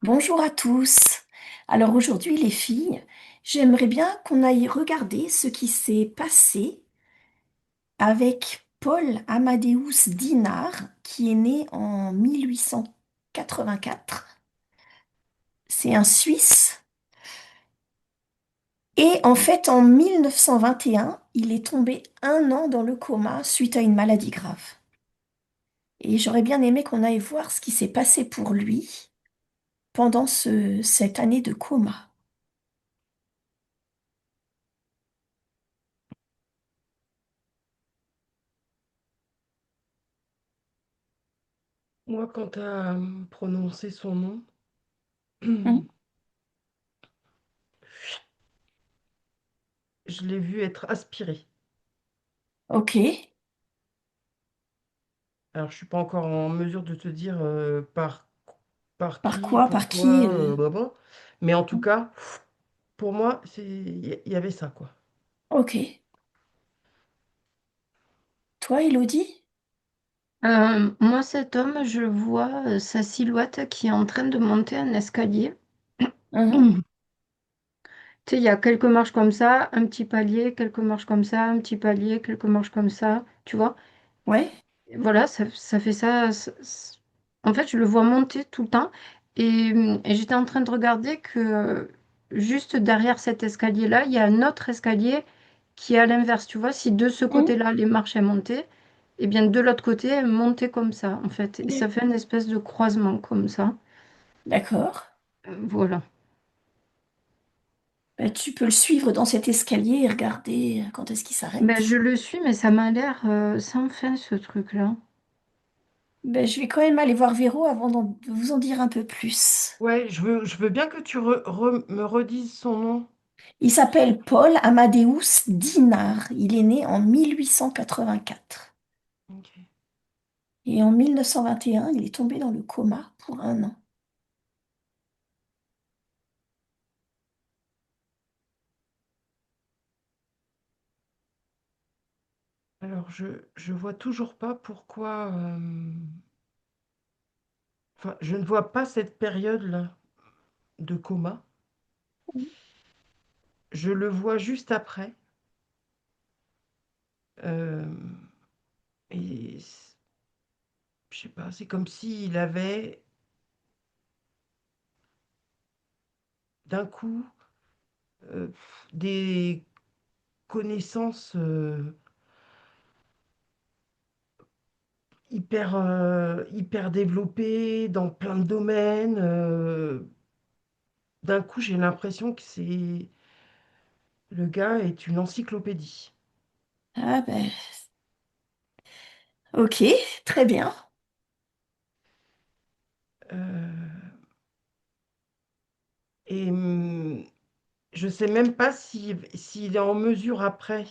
Bonjour à tous. Alors aujourd'hui, les filles, j'aimerais bien qu'on aille regarder ce qui s'est passé avec Paul Amadeus Dinard, qui est né en 1884. C'est un Suisse. Et en fait, en 1921, il est tombé un an dans le coma suite à une maladie grave. Et j'aurais bien aimé qu'on aille voir ce qui s'est passé pour lui pendant cette année de coma. Moi, quant à prononcer son nom, Hmm. je l'ai vu être aspiré. Ok. Alors, je suis pas encore en mesure de te dire par Par qui, quoi? Par qui? pourquoi, blablabla. Mais en tout cas, pour moi, il y avait ça, quoi. Ok. Toi, Elodie? Moi, cet homme, je vois sa silhouette qui est en train de monter un escalier. Mhm. Tu sais, il y a quelques marches comme ça, un petit palier, quelques marches comme ça, un petit palier, quelques marches comme ça, tu vois. Ouais. Et voilà, ça fait ça. En fait, je le vois monter tout le temps. Et j'étais en train de regarder que juste derrière cet escalier-là, il y a un autre escalier qui est à l'inverse, tu vois. Si de ce Mhm. côté-là, les marches, elles montaient, et bien de l'autre côté, elles montaient comme ça, en fait. Et ça D- fait une espèce de croisement comme ça. D'accord. Voilà. Ben, tu peux le suivre dans cet escalier et regarder quand est-ce qu'il Ben, je s'arrête. le suis, mais ça m'a l'air sans fin, ce truc-là. Ben, je vais quand même aller voir Véro avant de vous en dire un peu plus. Ouais, je veux bien que tu me redises son nom. Il s'appelle Paul Amadeus Dinard. Il est né en 1884. Ok. Et en 1921, il est tombé dans le coma pour un an. Alors, je vois toujours pas pourquoi. Enfin, je ne vois pas cette période-là de coma. Je le vois juste après. euh, et je sais pas, c'est comme s'il avait d'un coup euh, des connaissances hyper développées dans plein de domaines. D'un coup, j'ai l'impression que c'est le gars est une encyclopédie. Ah ben, ok, très bien. Euh, et je sais même pas s'il est en mesure après.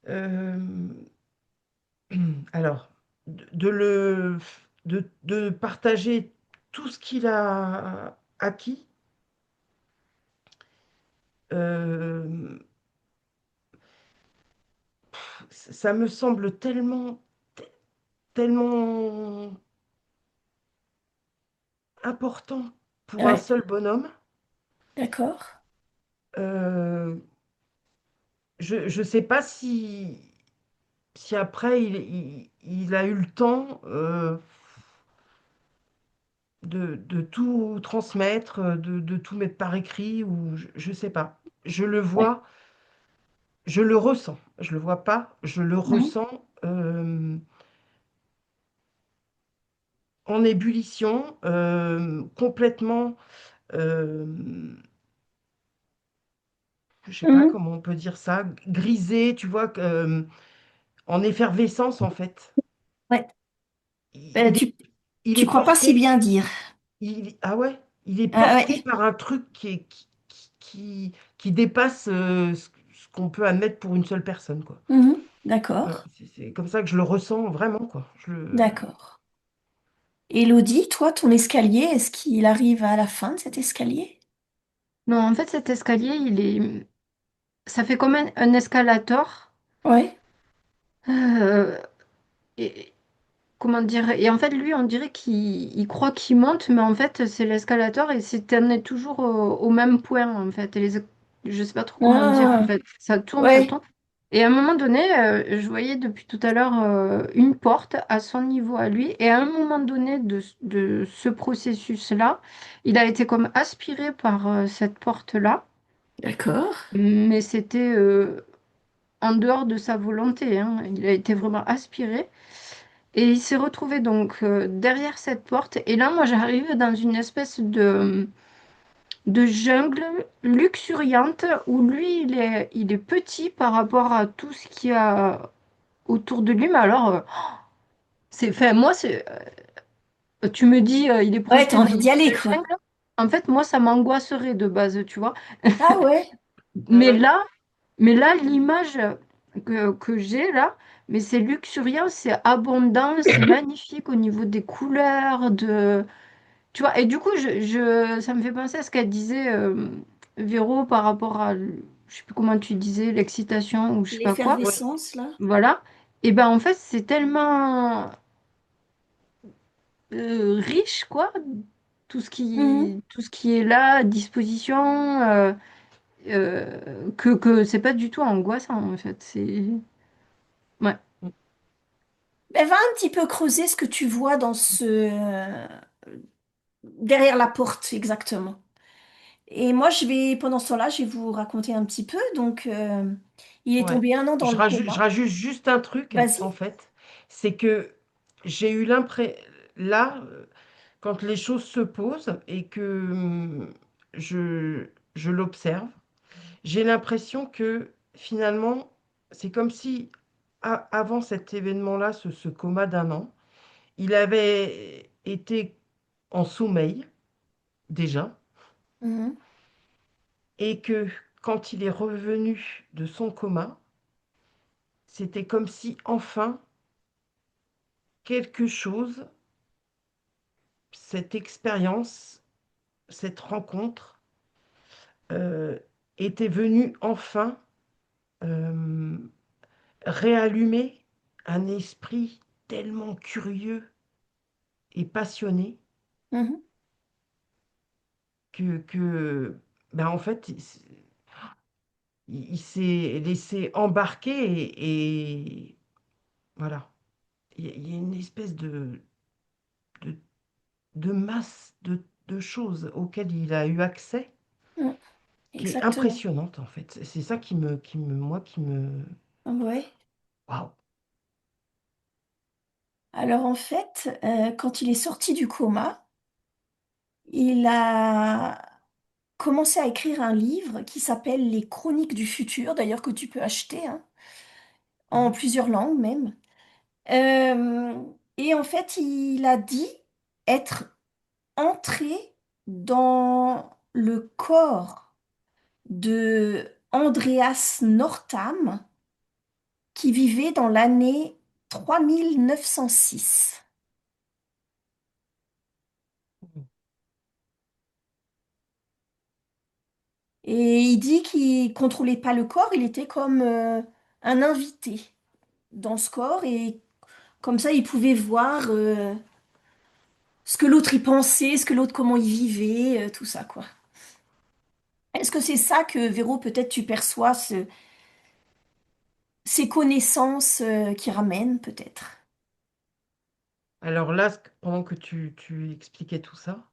euh, alors, de partager tout ce qu'il a acquis. euh, Ça me semble tellement important pour un Ouais, seul bonhomme. d'accord. Euh, je ne sais pas si après il a eu le temps de tout transmettre, de tout mettre par écrit, ou je ne sais pas. Je le Ouais. vois, je le ressens. Je le vois pas, je le Mhm. ressens en ébullition, complètement. euh, je sais pas Mhm. comment on peut dire ça, grisé, tu vois, en effervescence en fait. Ouais. Ben, Il est, il tu est crois pas si porté, bien dire. ah ouais, il est Ah porté ouais. par un truc qui dépasse ce qu'on peut admettre pour une seule personne, quoi. Mhm. Voilà, D'accord. c'est comme ça que je le ressens vraiment, quoi. D'accord. Élodie, toi, ton escalier, est-ce qu'il arrive à la fin de cet escalier? Non, en fait, cet escalier, ça fait comme un escalator. Ouais. Euh, comment dire, et en fait, lui, on dirait qu'il croit qu'il monte, mais en fait, c'est l'escalator et c'est t'en toujours au même point, en fait. Je sais pas trop comment dire, en Ah, fait. Ça tourne, ça ouais, tourne. Et à un moment donné, je voyais depuis tout à l'heure une porte à son niveau à lui. Et à un moment donné de ce processus-là, il a été comme aspiré par cette porte-là. d'accord. Mais c'était en dehors de sa volonté, hein. Il a été vraiment aspiré. Et il s'est retrouvé donc derrière cette porte. Et là, moi, j'arrive dans une espèce de jungle luxuriante où lui, il est petit par rapport à tout ce qu'il y a autour de lui. Mais alors, enfin, moi, tu me dis, il est Ouais, t'as projeté dans envie d'y une aller, quoi. jungle. En fait, moi, ça m'angoisserait de base, tu vois. Ah ouais. Mais Ouais. là, mais là, l'image que j'ai là, mais c'est luxuriant, c'est abondant, c'est magnifique au niveau des couleurs, tu vois. Et du coup, ça me fait penser à ce qu'elle disait Véro par rapport à, je sais plus comment tu disais, l'excitation ou je sais pas quoi. Oui. L'effervescence, là. Voilà. Et ben en fait, c'est tellement riche, quoi, Mhm. tout ce qui est là, à disposition, que c'est pas du tout angoissant, en fait. Ouais. Ben, va un petit peu creuser ce que tu vois dans derrière la porte, exactement. Et moi, pendant ce temps-là, je vais vous raconter un petit peu. Donc, il est Ouais. tombé 1 an dans le Je coma. rajoute juste un truc, Vas-y. en fait, c'est que j'ai eu l'impression, là, quand les choses se posent et que je l'observe, j'ai l'impression que finalement, c'est comme si, avant cet événement-là, ce coma d'un an, il avait été en sommeil, déjà, Mhm. et que quand il est revenu de son coma, c'était comme si enfin quelque chose, cette expérience, cette rencontre, euh, était venue enfin euh, réallumer un esprit tellement curieux et passionné Mhm. que ben en fait, il s'est laissé embarquer et voilà. Il y a une espèce de, de masse de choses auxquelles il a eu accès Mhm. qui est Exactement. impressionnante en fait. C'est ça moi, qui me... Ouais. Waouh! Alors, en fait, quand il est sorti du coma, il a commencé à écrire un livre qui s'appelle Les Chroniques du futur, d'ailleurs que tu peux acheter, hein, en Mhm. plusieurs langues même. Euh, et en fait, il a dit être entré dans le corps de Andreas Northam qui vivait dans l'année 3906. Et il dit qu'il contrôlait pas le corps, il était comme un invité dans ce corps et comme ça il pouvait voir ce que l'autre y pensait, ce que l'autre comment il vivait, tout ça quoi. Est-ce que c'est ça que Véro, peut-être tu perçois ces connaissances qui ramènent peut-être? Alors là, pendant que tu expliquais tout ça,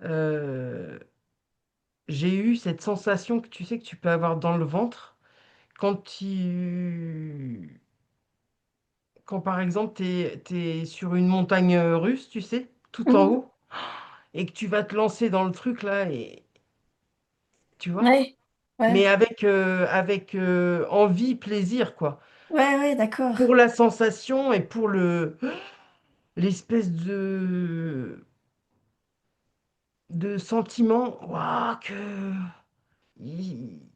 euh, j'ai eu cette sensation que tu sais que tu peux avoir dans le ventre quand quand par exemple tu es sur une montagne russe, tu sais, tout en Mhm. haut, et que tu vas te lancer dans le truc là, et tu vois, Ouais, mais ouais, avec envie, plaisir, quoi. ouais, ouais, d'accord. Pour la sensation et pour l'espèce de sentiment, waouh,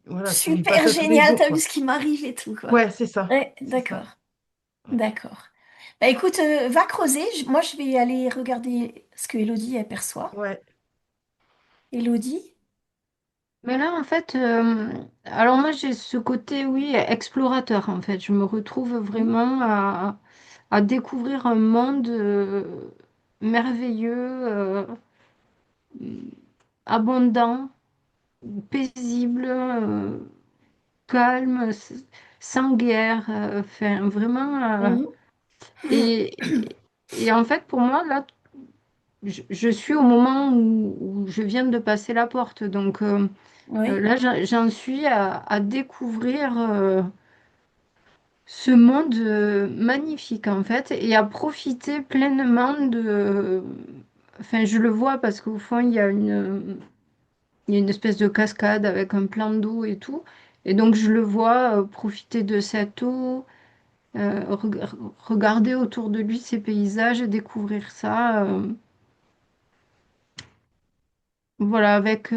voilà, tu vis pas Super ça tous les génial, jours, t'as vu quoi. ce qui m'arrive et tout quoi. Ouais, c'est ça, Ouais, c'est ça. d'accord, Ouais. d'accord. Bah écoute, va creuser. Moi, je vais aller regarder ce que Elodie aperçoit. Ouais. Elodie? Mais là, en fait, alors moi, j'ai ce côté, oui, explorateur, en fait. Je me retrouve Mhm. vraiment à découvrir un monde merveilleux, abondant, paisible, calme, sans guerre. Enfin, vraiment. Mhm. Et en fait, pour moi, là, je suis au moment où je viens de passer la porte. Donc Oui, là, j'en suis à découvrir ce monde magnifique, en fait, et à profiter pleinement de... Enfin, je le vois parce qu'au fond, il y a une espèce de cascade avec un plan d'eau et tout. Et donc, je le vois profiter de cette eau, regarder autour de lui ces paysages et découvrir ça. Voilà, avec...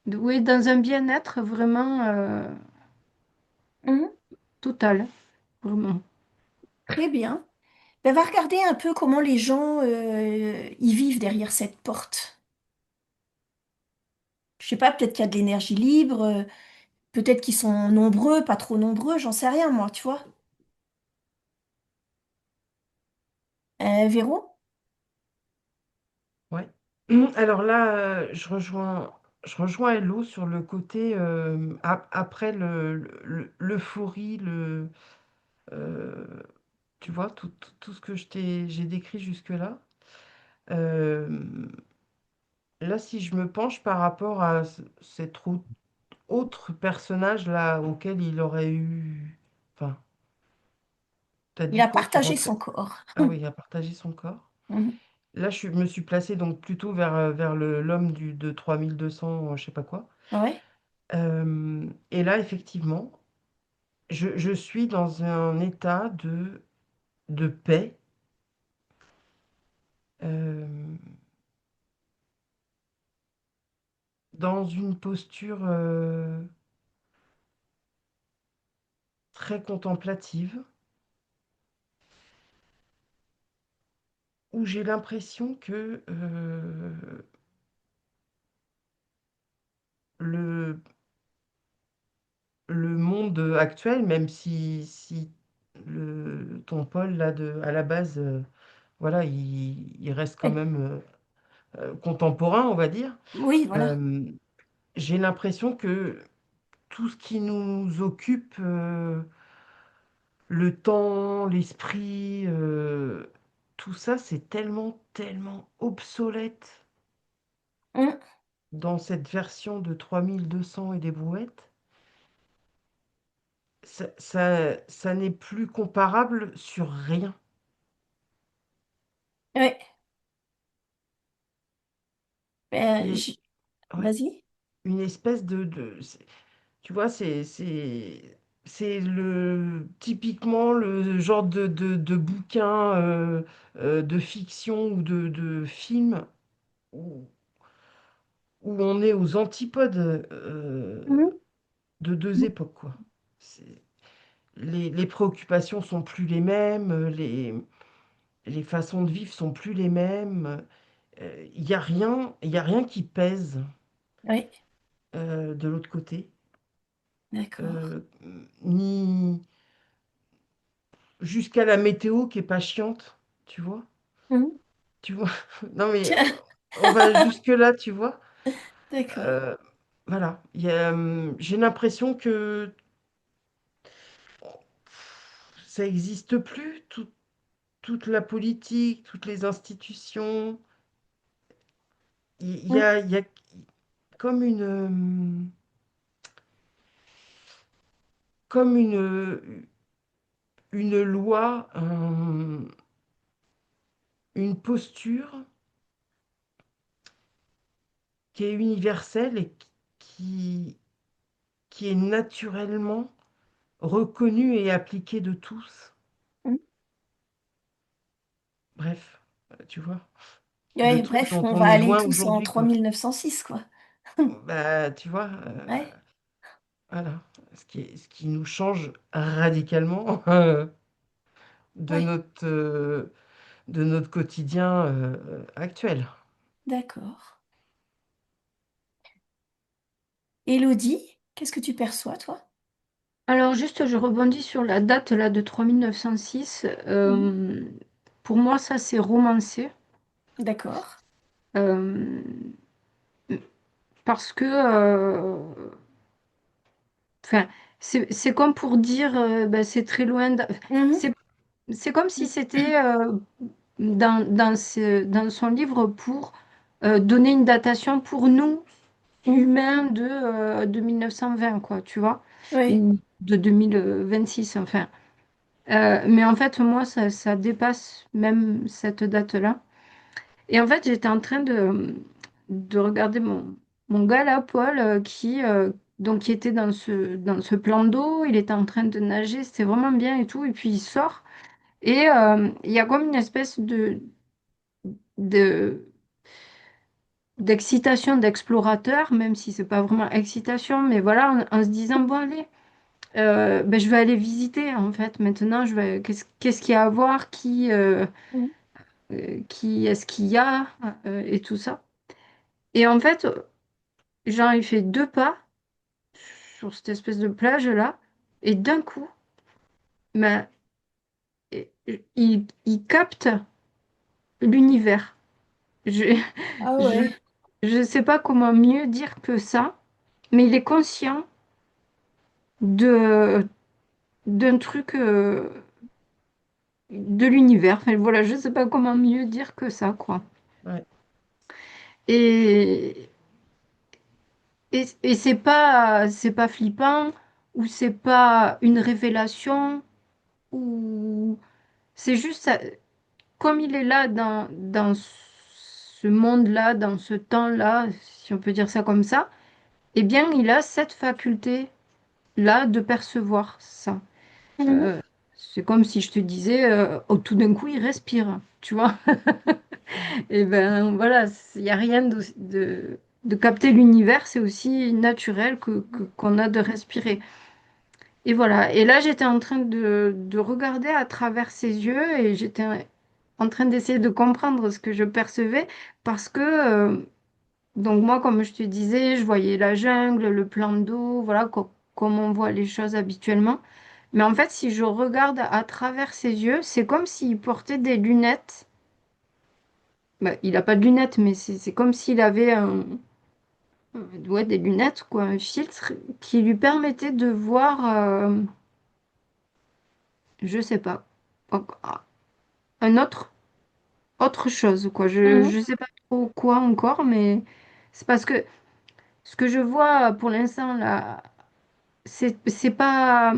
oui, dans un bien-être vraiment mhm. total, vraiment. Très bien. Ben, va regarder un peu comment les gens y vivent derrière cette porte. Je sais pas, peut-être qu'il y a de l'énergie libre, peut-être qu'ils sont nombreux, pas trop nombreux, j'en sais rien moi, tu vois. Véro? Ouais. Alors là, je rejoins Hello sur le côté après l'euphorie, euh, tu vois, tout ce que j'ai décrit jusque-là. Euh, Là, si je me penche par rapport à cet autre personnage là auquel il aurait eu, enfin, t'as Il dit a quoi qui partagé rentrait? son corps. Ah oui, il a partagé son corps. Mhm. Là, me suis placé donc plutôt vers l'homme de 3200, je sais pas quoi. Ouais. Et là, effectivement, je suis dans un état de paix, euh, dans une posture très contemplative, où j'ai l'impression que le, le monde actuel, même si ton Paul, là, à la base, voilà, il reste quand Ouais. même contemporain, on va dire. Oui, voilà. Euh, j'ai l'impression que tout ce qui nous occupe, le temps, l'esprit, tout ça, c'est tellement, tellement obsolète Mhm. dans cette version de 3200 et des brouettes. Ça n'est plus comparable sur rien. Ouais. Il Ben, y a, ouais, vas-y. une espèce tu vois, c'est typiquement le genre de bouquin, de fiction ou de film où, où on est aux antipodes Mhm. de deux époques, quoi. C'est- les préoccupations sont plus les mêmes, les façons de vivre sont plus les mêmes. Il y a rien qui pèse Oui, de l'autre côté. d'accord. Euh, Ni jusqu'à la météo qui est pas chiante, tu vois. Mhm. Tu vois. Non mais Tiens, on va jusque là, tu vois. d'accord. Euh, voilà. J'ai l'impression que ça n'existe plus, toute la politique, toutes les institutions. Mhm. Il y a comme comme une loi, une posture qui est universelle et qui, qui est naturellement reconnue et appliquée de tous. Mhm. Bref, tu vois, le Ouais, truc bref, dont on va on est aller loin tous en aujourd'hui, quoi. 3906, quoi. Bah, tu vois, Ouais, voilà, ce qui nous change radicalement ouais, de notre quotidien actuel. d'accord. Élodie, qu'est-ce que tu perçois, toi? Alors juste, je rebondis sur la date là de 3906. Mhm. Pour moi, ça c'est romancé. D'accord. Euh, parce que, enfin, c'est comme pour dire, ben, c'est très loin. Mhm. C'est c'est comme si c'était dans son livre pour donner une datation pour nous, humains de 1920, quoi, tu vois, Oui. ou de 2026, enfin. Mais en fait, moi, ça dépasse même cette date-là. Et en fait, j'étais en train de regarder mon gars là, Paul, qui était dans ce plan d'eau. Il était en train de nager, c'était vraiment bien et tout. Et puis il sort. Et il y a comme une espèce de, d'excitation d'explorateur, même si c'est pas vraiment excitation, mais voilà, en se disant, bon, allez, ben, je vais aller visiter en fait. Maintenant, qu'est-ce qu'il y a à voir, Mhm. qui est-ce qu'il y a, et tout ça. Et en fait, genre, il fait deux pas sur cette espèce de plage-là, et d'un coup, ben, il capte l'univers. Je, Ah je, ouais. je sais pas comment mieux dire que ça, mais il est conscient de, d'un truc, de l'univers. Enfin, voilà, je sais pas comment mieux dire que ça, quoi. Ouais. Et, et c'est pas flippant, ou c'est pas une révélation, ou c'est juste comme il est là dans ce monde-là, dans ce temps-là, si on peut dire ça comme ça, eh bien, il a cette faculté-là de percevoir ça. Mhm. Euh, c'est comme si je te disais, oh, tout d'un coup, il respire, tu vois. Et ben voilà, il n'y a rien de capter l'univers, c'est aussi naturel qu'on a de respirer. Et voilà. Et là, j'étais en train de regarder à travers ses yeux et j'étais en train d'essayer de comprendre ce que je percevais parce que, donc moi, comme je te disais, je voyais la jungle, le plan d'eau, voilà, comme on voit les choses habituellement. Mais en fait, si je regarde à travers ses yeux, c'est comme s'il portait des lunettes. Bah, il n'a pas de lunettes, mais c'est comme s'il avait ouais, des lunettes, quoi, un filtre qui lui permettait de voir, je sais pas, un autre chose, quoi. Je Mhm. sais pas trop quoi encore, mais c'est parce que ce que je vois pour l'instant, là, c'est pas.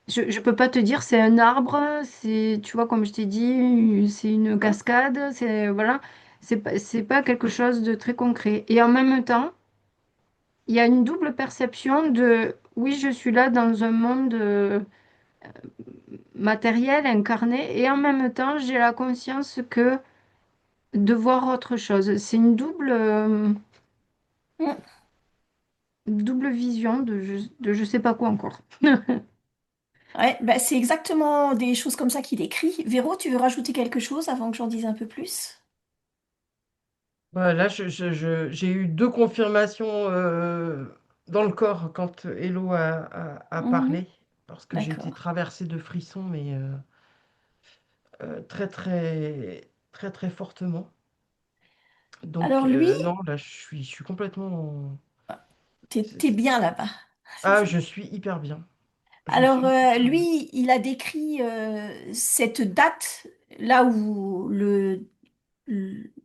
Je peux pas te dire c'est un arbre, c'est, tu vois, comme je t'ai dit, c'est une Ouais. cascade, c'est, voilà, c'est pas quelque chose de très concret. Et en même temps, il y a une double perception de, oui, je suis là dans un monde matériel, incarné, et en même temps, j'ai la conscience que de voir autre chose. C'est une Mhm. double vision de je sais pas quoi encore. Ouais, bah, c'est exactement des choses comme ça qu'il décrit. Véro, tu veux rajouter quelque chose avant que j'en dise un peu plus? Bah, là, j'ai eu deux confirmations dans le corps quand Hello a Mhm. parlé, parce que j'ai été D'accord. traversée de frissons, mais très, très, très, très fortement. Donc, Alors lui, non, là, je suis complètement. t'es bien là-bas. C'est Ah, ça. je suis hyper bien. Je Alors suis hyper bien. lui, il a décrit cette date là où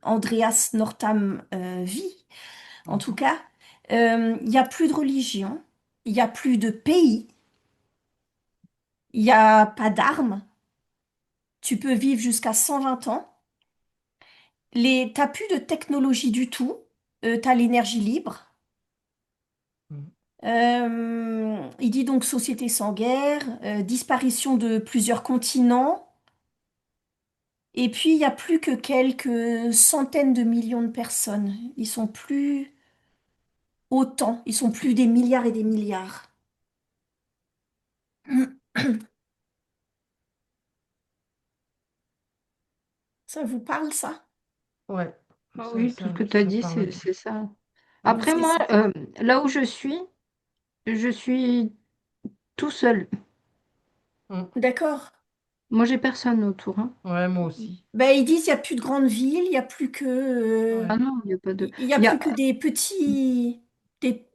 Andreas Northam vit. En tout Mhm. cas, il n'y a plus de religion, il n'y a plus de pays, il n'y a pas d'armes. Tu peux vivre jusqu'à 120 ans. T'as plus de technologie du tout. T'as l'énergie libre. Mhm. Il dit donc société sans guerre, disparition de plusieurs continents. Et puis, il n'y a plus que quelques centaines de millions de personnes. Ils sont plus autant. Ils sont plus des milliards et des milliards. Ça vous parle, ça? Ouais, Ah ça, oui, tout ce ça, que tu as ça dit, parle. c'est ça. Mm, Après, c'est moi, ça. là où je suis tout seul. Mm. D'accord. Moi, j'ai personne autour, hein. Ouais, moi aussi. Ben, ils disent il n'y a plus de grandes villes, il n'y a plus que Ah Ouais, non, il n'y a pas de. il y a Il y plus a... que des,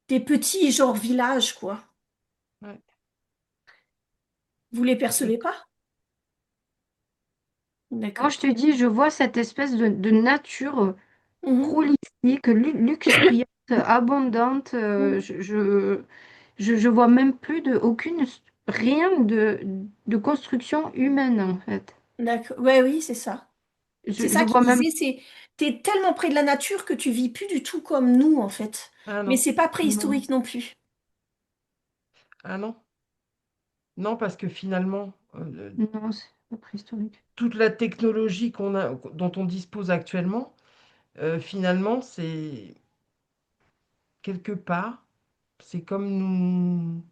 des petits genre villages quoi. ouais. Vous les Et percevez pas? Moi, je D'accord. te dis, je vois cette espèce de nature Mhm, prolifique, luxuriante, abondante. mhm. Je vois même plus rien de construction humaine, en fait. D'accord. Ouais, oui, c'est ça. C'est ça Je qu'il vois même. disait, c'est t'es tellement près de la nature que tu vis plus du tout comme nous en fait. ah Mais non, c'est pas Non, préhistorique non plus. ah non, non, parce que finalement, non, c'est pas préhistorique. toute la technologie dont on dispose actuellement, finalement, c'est quelque part, c'est comme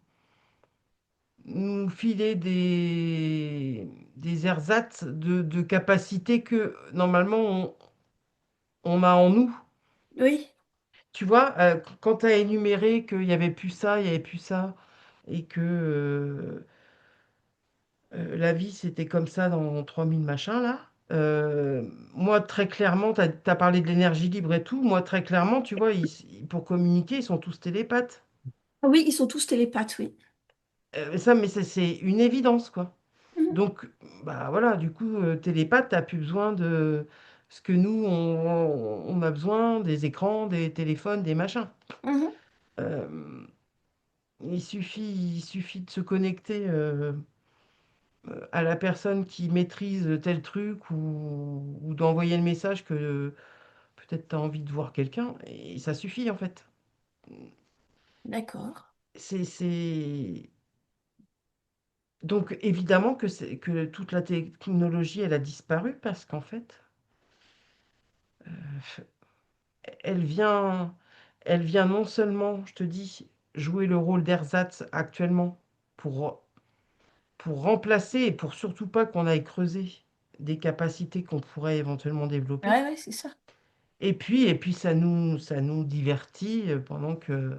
nous filer des ersatz de capacités que normalement on a en nous. Oui, Tu vois, quand tu as énuméré qu'il n'y avait plus ça, il n'y avait plus ça, et que la vie c'était comme ça dans 3000 machins là. Moi, très clairement, tu as parlé de l'énergie libre et tout. Moi, très clairement, tu vois, pour communiquer, ils sont tous télépathes. ah oui, ils sont tous télépathes, oui. Ça, mais c'est une évidence, quoi. Mhm, Donc, bah voilà, du coup, télépathe, t'as plus besoin de ce que nous, on a besoin, des écrans, des téléphones, des machins. mhm, Euh, il suffit de se connecter à la personne qui maîtrise tel truc ou d'envoyer le message que peut-être tu as envie de voir quelqu'un et ça suffit en fait. d'accord. C'est... Donc évidemment que toute la technologie, elle a disparu parce qu'en fait, elle vient, elle vient non seulement, je te dis, jouer le rôle d'ersatz actuellement pour, pour remplacer et pour surtout pas qu'on aille creuser des capacités qu'on pourrait éventuellement développer. Ouais, ouais, c'est ça. Et puis ça nous divertit pendant que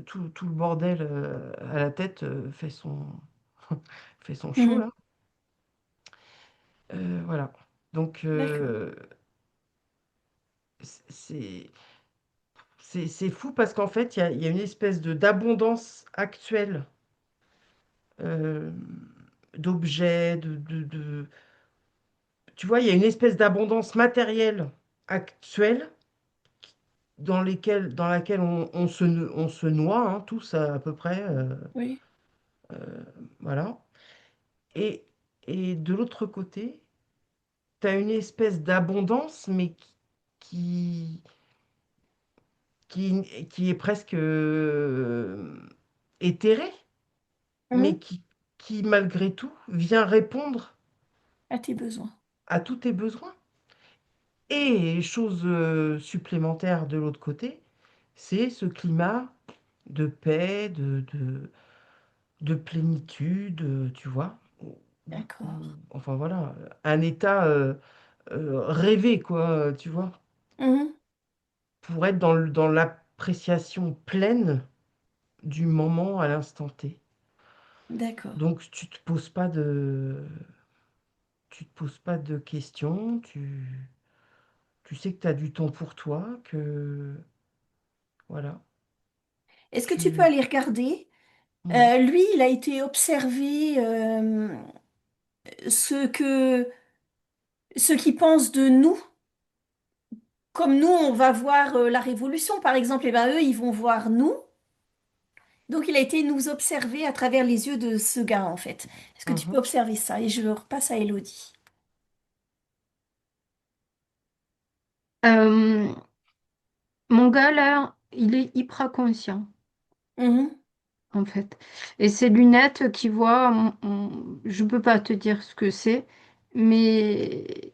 tout le bordel à la tête fait son show Mhm, là. Voilà. Donc d'accord. c'est c'est fou parce qu'en fait il y a une espèce d'abondance actuelle euh, d'objets, tu vois, il y a une espèce d'abondance matérielle actuelle dans laquelle on se noie, hein, tous à peu près. Oui. Voilà. Et, et de l'autre côté, tu as une espèce d'abondance, mais qui, qui est presque éthérée, mais Mhm, qui, malgré tout, vient répondre à tes besoins. à tous tes besoins. Et chose supplémentaire de l'autre côté, c'est ce climat de paix, de plénitude, tu vois. D'accord. Enfin voilà, un état rêvé, quoi, tu vois, Mhm, pour être dans l'appréciation pleine du moment à l'instant T. d'accord. Donc tu te poses pas de questions, tu sais que tu as du temps pour toi, que voilà, Est-ce que tu peux tu... aller regarder? Ouais. Lui, il a été observé ce que ce qu'il pense de nous. Comme nous, on va voir la Révolution, par exemple, et ben eux, ils vont voir nous. Donc, il a été nous observer à travers les yeux de ce gars, en fait. Est-ce que tu peux Mhm. observer ça? Et je repasse à Elodie. Euh, Mon gars, là, il est hyper conscient, Mhm, en fait. Et ces lunettes qui voient, je peux pas te dire ce que c'est, mais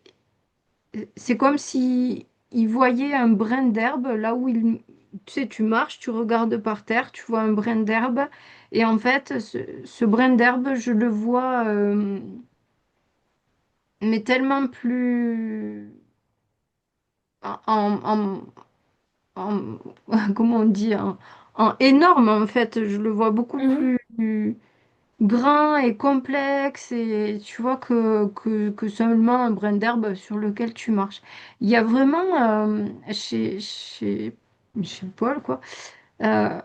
c'est comme si il voyait un brin d'herbe là où il... Tu sais, tu marches, tu regardes par terre, tu vois un brin d'herbe. Et en fait, ce brin d'herbe, je le vois, mais tellement plus... en, en- en- comment on dit, en énorme en fait. Je le vois beaucoup Mhm. plus grand et complexe et tu vois que seulement un brin d'herbe sur lequel tu marches. Il y a vraiment chez Paul quoi. euh,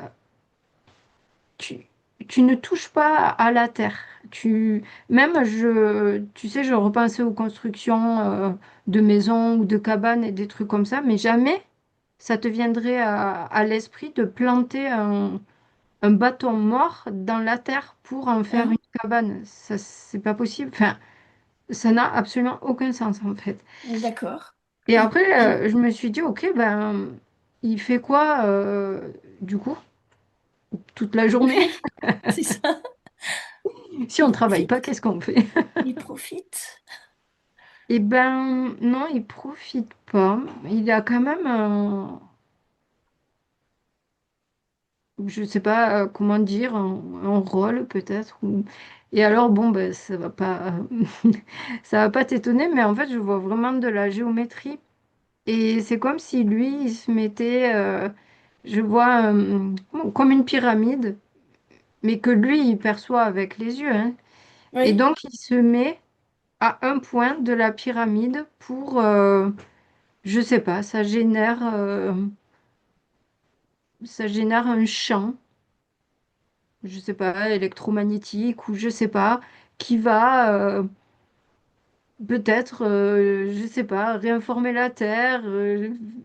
tu, tu ne touches pas à la terre. Tu sais, je repensais aux constructions de maisons ou de cabanes et des trucs comme ça, mais jamais ça te viendrait à l'esprit de planter un bâton mort dans la terre pour en faire une Mhm. cabane. Ça, c'est pas possible. Enfin, ça n'a absolument aucun sens en fait. D'accord. Et après, je me suis dit, ok, ben, il fait quoi du coup toute la journée? C'est ça. Si on Il travaille pas, profite. qu'est-ce qu'on fait? Il profite. Eh ben, non, il profite pas. Il a quand même je sais pas comment dire, un rôle peut-être. Et alors, bon, ben, ça va pas, ça va pas t'étonner, mais en fait, je vois vraiment de la géométrie. Et c'est comme si lui, il se mettait, je vois comme une pyramide, mais que lui, il perçoit avec les yeux, hein. Et Oui. donc, il se met à un point de la pyramide pour, je sais pas, ça génère un champ, je sais pas, électromagnétique ou je sais pas, qui va peut-être, je sais pas, réinformer la terre,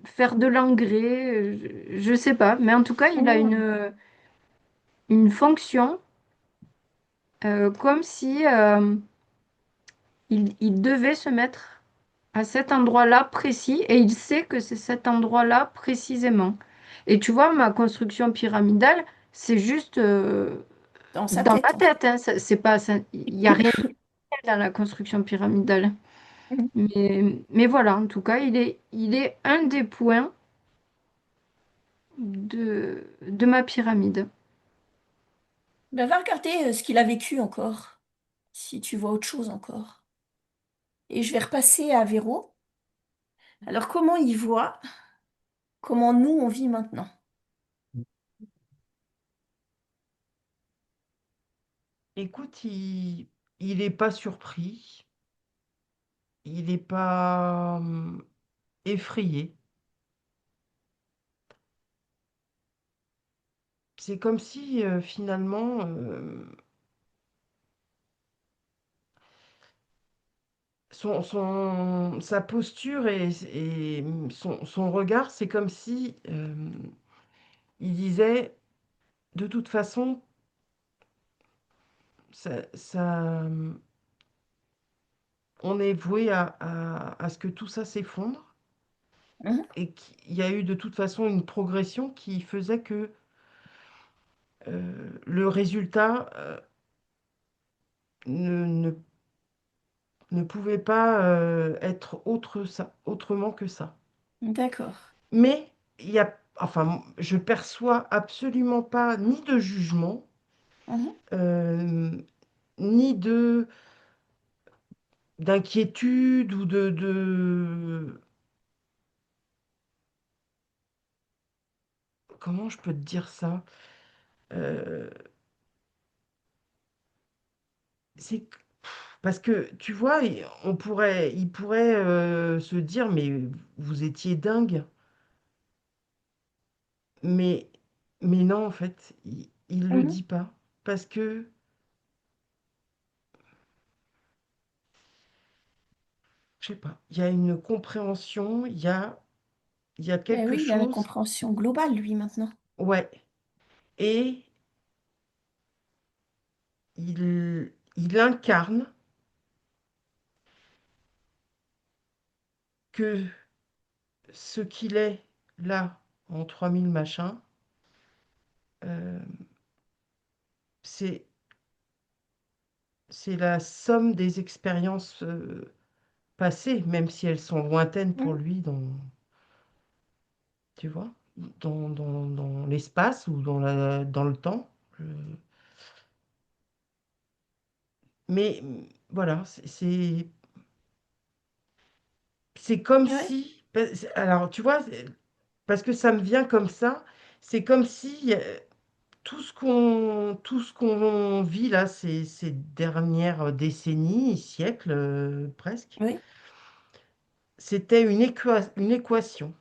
faire de l'engrais, je sais pas. Mais en tout cas, il a Mhm. une fonction comme si il devait se mettre à cet endroit-là précis et il sait que c'est cet endroit-là précisément. Et tu vois, ma construction pyramidale, c'est juste Dans sa dans tête, ma en fait. tête, hein. C'est pas, il n'y a rien de réel dans la construction pyramidale. Mhm. Mais voilà, en tout cas, il est un des points de ma pyramide. Ben, va regarder ce qu'il a vécu encore, si tu vois autre chose encore. Et je vais repasser à Véro. Alors, comment il voit, comment nous, on vit maintenant? Écoute, il est pas surpris, il n'est pas effrayé. C'est comme si finalement sa posture et son regard, c'est comme si il disait, de toute façon, on est voué à ce que tout ça s'effondre Mhm. et qu'il y a eu de toute façon une progression qui faisait que le résultat ne ne pouvait pas être autrement que ça. D'accord. Mais il y a, enfin, je perçois absolument pas ni de jugement, Mhm. euh, ni d'inquiétude ou comment je peux te dire ça? Euh, c'est parce que tu vois, il pourrait se dire, mais vous étiez dingue. Mais, mais non, en fait, il le Mhm. dit pas. Parce que, je sais pas, il y a une compréhension, il y a Ben quelque oui, il a la chose. compréhension globale, lui, maintenant. Ouais. Et il incarne que ce qu'il est là, en 3000 machins, euh, c'est, c'est la somme des expériences passées, même si elles sont lointaines pour Mhm. lui tu vois, dans l'espace ou dans le temps. Je- Mais voilà, c'est comme Ouais. si. Alors, tu vois, parce que ça me vient comme ça. C'est comme si tout ce qu'on vit là, ces dernières décennies, siècles presque, Oui. c'était une équation.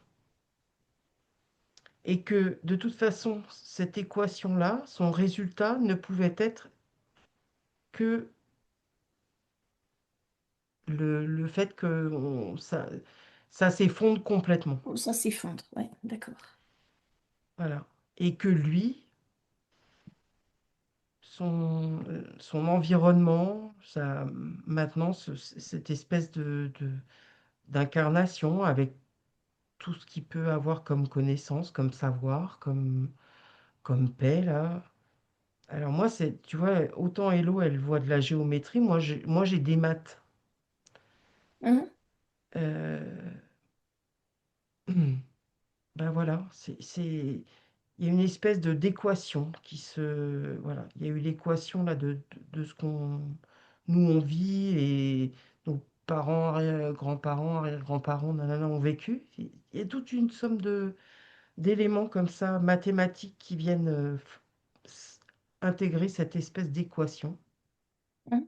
Et que de toute façon, cette équation-là, son résultat ne pouvait être que le fait que ça s'effondre complètement. Oh, ça s'effondre. Ouais, d'accord. Voilà. Et que lui, son environnement, maintenant, cette espèce d'incarnation avec tout ce qu'il peut avoir comme connaissance, comme savoir, comme paix, là. Alors moi, tu vois, autant Hello, elle voit de la géométrie, moi j'ai des maths. Mhm. Euh, ben voilà, il y a une espèce d'équation voilà, il y a eu l'équation là de ce nous on vit et nos parents, grands-parents, arrière-grands-parents, nanana, ont vécu. Il y a toute une somme d'éléments comme ça, mathématiques, qui viennent intégrer cette espèce d'équation. Mhm.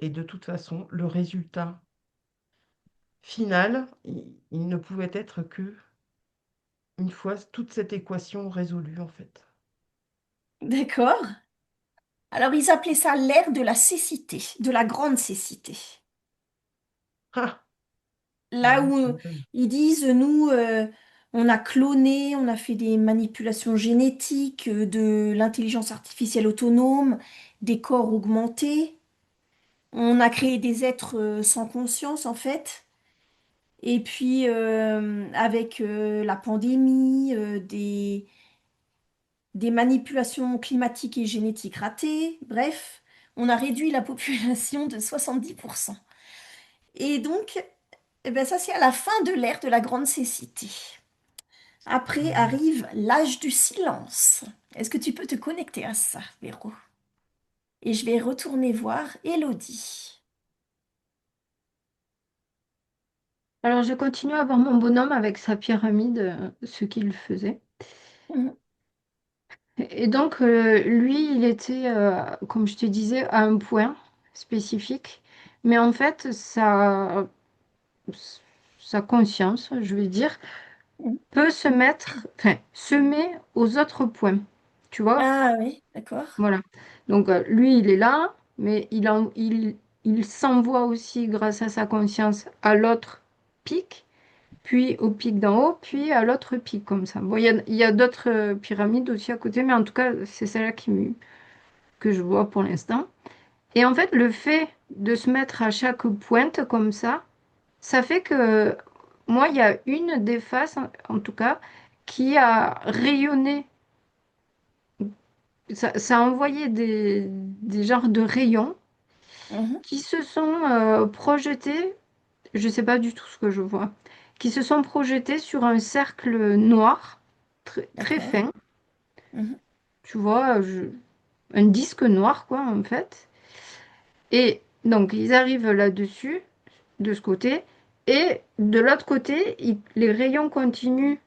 Et de toute façon, le résultat final, il ne pouvait être que une fois toute cette équation résolue en fait. D'accord. Alors, ils appelaient ça l'ère de la cécité, de la grande cécité. Ah! Ah Là oui, où tu m'étonnes. ils disent, nous, on a cloné, on a fait des manipulations génétiques, de l'intelligence artificielle autonome, des corps augmentés, on a créé des êtres sans conscience, en fait. Et puis, avec la pandémie, des manipulations climatiques et génétiques ratées, bref, on a réduit la population de 70%. Et donc, eh ben, ça, c'est à la fin de l'ère de la grande cécité. Après Ouais. arrive l'âge du silence. Est-ce que tu peux te connecter à ça, Véro? Et je vais retourner voir Elodie. Alors, je continue à voir mon bonhomme avec sa pyramide, ce qu'il faisait. Mhm, Et donc, lui, il était, comme je te disais, à un point spécifique. Mais en fait, sa conscience, je vais dire, mhm. peut se mettre, enfin, se met aux autres points. Tu vois? Ah oui, d'accord. Voilà. Donc, lui, il est là, mais il s'envoie aussi, grâce à sa conscience, à l'autre pic, puis au pic d'en haut, puis à l'autre pic, comme ça. Bon, il y a d'autres pyramides aussi à côté, mais en tout cas, c'est celle-là que je vois pour l'instant. Et en fait, le fait de se mettre à chaque pointe comme ça fait que moi, il y a une des faces, en tout cas, qui a rayonné. Ça a envoyé des genres de rayons Mhm, qui se sont projetés, je ne sais pas du tout ce que je vois, qui se sont projetés sur un cercle noir, très d'accord. fin, Mhm, tu vois, un disque noir, quoi, en fait. Et donc, ils arrivent là-dessus, de ce côté, et de l'autre côté, les rayons continuent,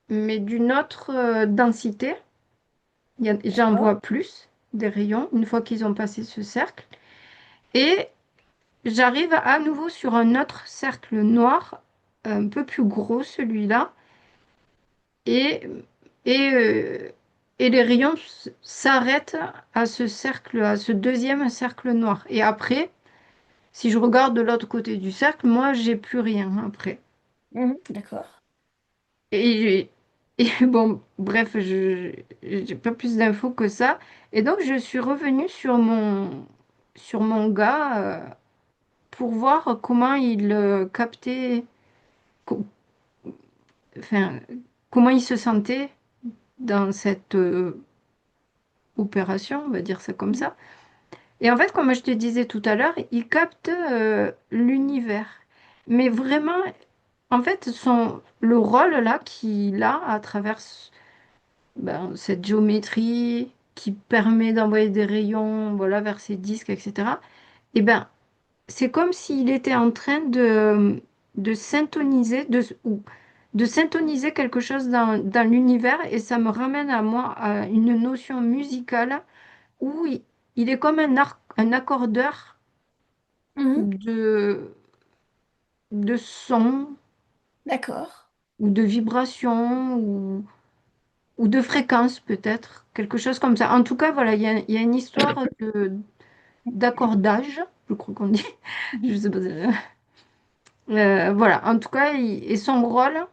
mais d'une autre densité. J'en d'accord. vois plus des rayons une fois qu'ils ont passé ce cercle. Et j'arrive à nouveau sur un autre cercle noir, un peu plus gros celui-là, et, et, euh, et les rayons s'arrêtent à ce cercle, à ce deuxième cercle noir. Et après, si je regarde de l'autre côté du cercle, moi, j'ai plus rien après. Mhm, d'accord. Et, et bon, bref, je j'ai pas plus d'infos que ça. Et donc, je suis revenue sur mon gars pour voir comment il captait, co- enfin, comment il se sentait dans cette opération, on va dire ça comme Mhm, ça. Et en fait, comme je te disais tout à l'heure, il capte l'univers. Mais vraiment, en fait, le rôle là qu'il a à travers cette géométrie qui permet d'envoyer des rayons, voilà, vers ces disques, etc. Et ben, c'est comme s'il était en train de syntoniser, ou de syntoniser quelque chose dans l'univers et ça me ramène à moi à une notion musicale où il est comme un accordeur Mhm. de, de son D'accord, ou de vibration ou de fréquence peut-être, quelque chose comme ça. En tout cas, voilà, il y a une histoire d'accordage, je crois qu'on dit. Je sais pas. Voilà, en tout cas, et son rôle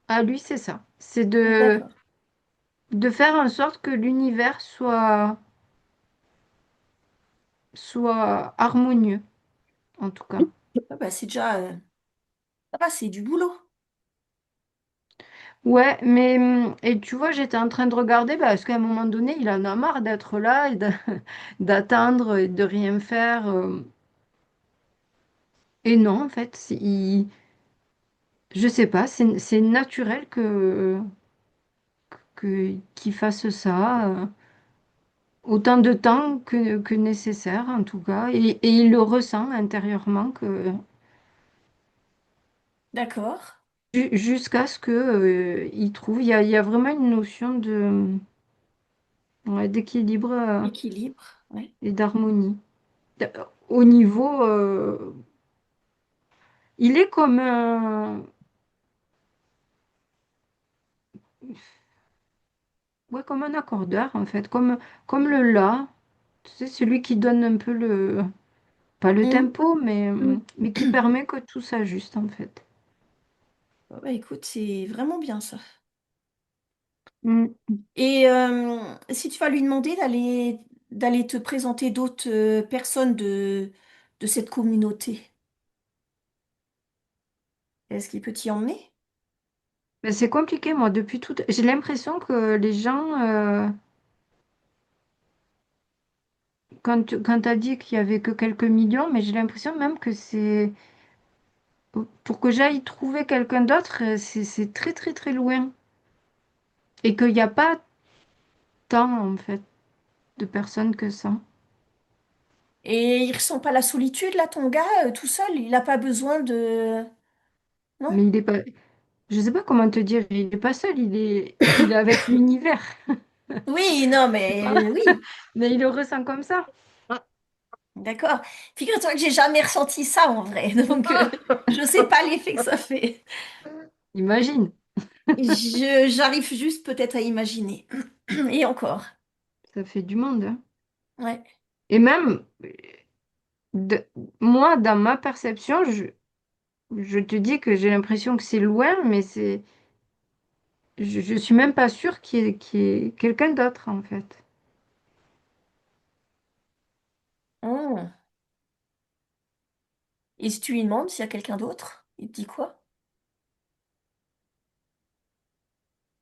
à lui, c'est ça. C'est d'accord. de faire en sorte que l'univers soit harmonieux, en tout cas. Ah bah, c'est déjà, ça va, c'est du boulot. Ouais, mais et tu vois, j'étais en train de regarder parce qu'à un moment donné, il en a marre d'être là et d'attendre et de rien faire. Et non, en fait, je sais pas, c'est naturel qu'il fasse ça autant de temps que nécessaire, en tout cas. Et il le ressent intérieurement D'accord. jusqu'à ce que, il trouve. Il y a vraiment une notion ouais, d'équilibre Équilibre. Ouais. et d'harmonie. Au niveau, il est comme ouais, comme un accordeur en fait, comme le la, tu sais, celui qui donne un peu pas le Mhm. tempo, mais qui permet que tout s'ajuste en fait. Ah bah, écoute, c'est vraiment bien ça. Mm. Et si tu vas lui demander d'aller te présenter d'autres personnes de cette communauté, est-ce qu'il peut t'y emmener? Mais c'est compliqué, moi, depuis tout. J'ai l'impression que les gens, quand tu as dit qu'il y avait que quelques millions, mais j'ai l'impression même que c'est. Pour que j'aille trouver quelqu'un d'autre, c'est très, très, très loin. Et qu'il n'y a pas tant, en fait, de personnes que ça. Et il ressent pas la solitude, là, ton gars, tout seul? Il n'a pas besoin de... Non? Mais il est pas. Je sais pas comment te dire, il est pas seul, il est avec l'univers. Oui, non, Je sais pas. mais oui, Mais il le ressent comme ça. d'accord. Figure-toi que j'ai jamais ressenti ça en vrai, donc je sais pas l'effet que ça fait. Imagine, J'arrive juste peut-être à imaginer. Et encore. ça fait du monde, hein. Ouais. Et même, de- moi, dans ma perception, je te dis que j'ai l'impression que c'est loin, mais je suis même pas sûre qu'il y ait quelqu'un d'autre, en fait. Oh. Et si tu lui demandes s'il y a quelqu'un d'autre, il te dit quoi?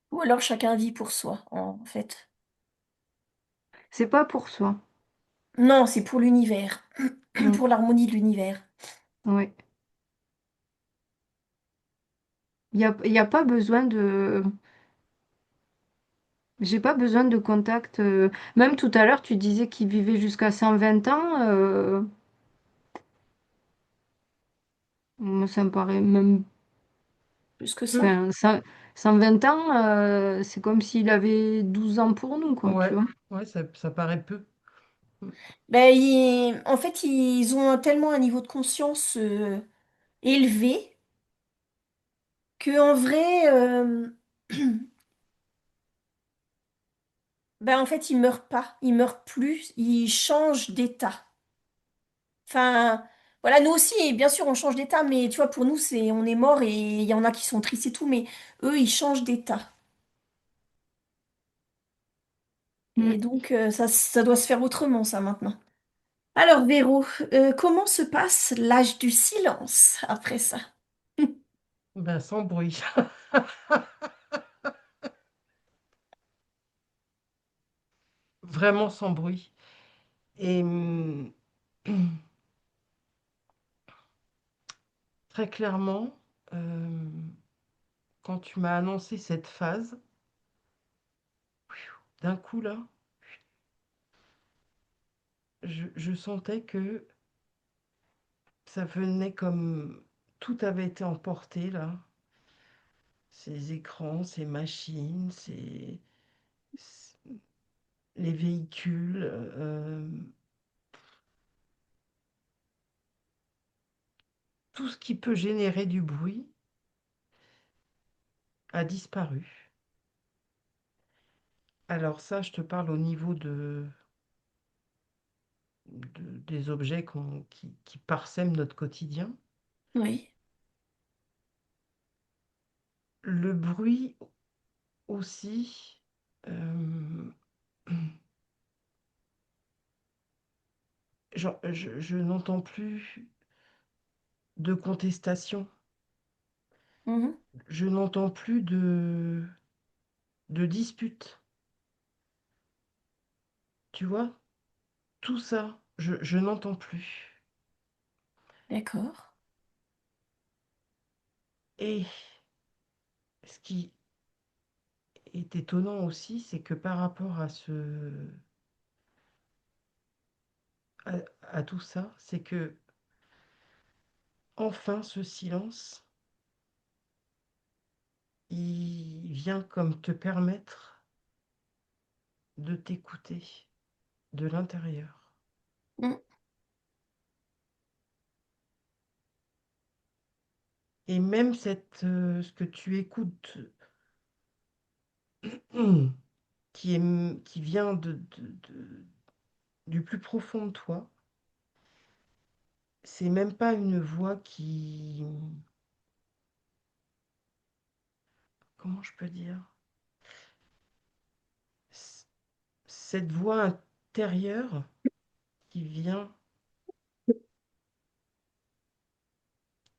Ou alors chacun vit pour soi, en fait. C'est pas pour soi. Non, c'est pour l'univers, Mm, pour l'harmonie de l'univers. ouais. Il y a pas besoin de. J'ai pas besoin de contact. Même tout à l'heure, tu disais qu'il vivait jusqu'à 120 ans. Moi, ça me paraît même. Plus que ça. Enfin, 120 ans, c'est comme s'il avait 12 ans pour nous, quoi, tu Ouais, vois. ouais, ça paraît peu. Ben, en fait, ils ont tellement un niveau de conscience élevé que en vrai, ben, en fait, ils meurent pas, ils meurent plus, ils changent d'état. Enfin, voilà, nous aussi, bien sûr, on change d'état, mais tu vois, pour nous, on est mort et il y en a qui sont tristes et tout, mais eux, ils changent d'état. Mm. Et donc, ça doit se faire autrement, ça, maintenant. Alors, Véro, comment se passe l'âge du silence après ça? Ben, sans bruit. Vraiment sans bruit. Et très clairement, euh, quand tu m'as annoncé cette phase, d'un coup là, je sentais que ça venait comme tout avait été emporté là. ces écrans, ces machines, les véhicules, tout ce qui peut générer du bruit a disparu. Alors ça, je te parle au niveau des objets qui parsèment notre quotidien. Oui. Le bruit aussi, euh, je n'entends plus de contestation, Mhm. je n'entends plus de dispute. Tu vois, tout ça, je n'entends plus. D'accord. Et ce qui est étonnant aussi, c'est que par rapport à, à tout ça, c'est que enfin ce silence, il vient comme te permettre de t'écouter de l'intérieur. Mm. Et même ce que tu écoutes, qui vient du plus profond de toi, c'est même pas une voix comment je peux dire? C- Cette voix intérieure qui vient,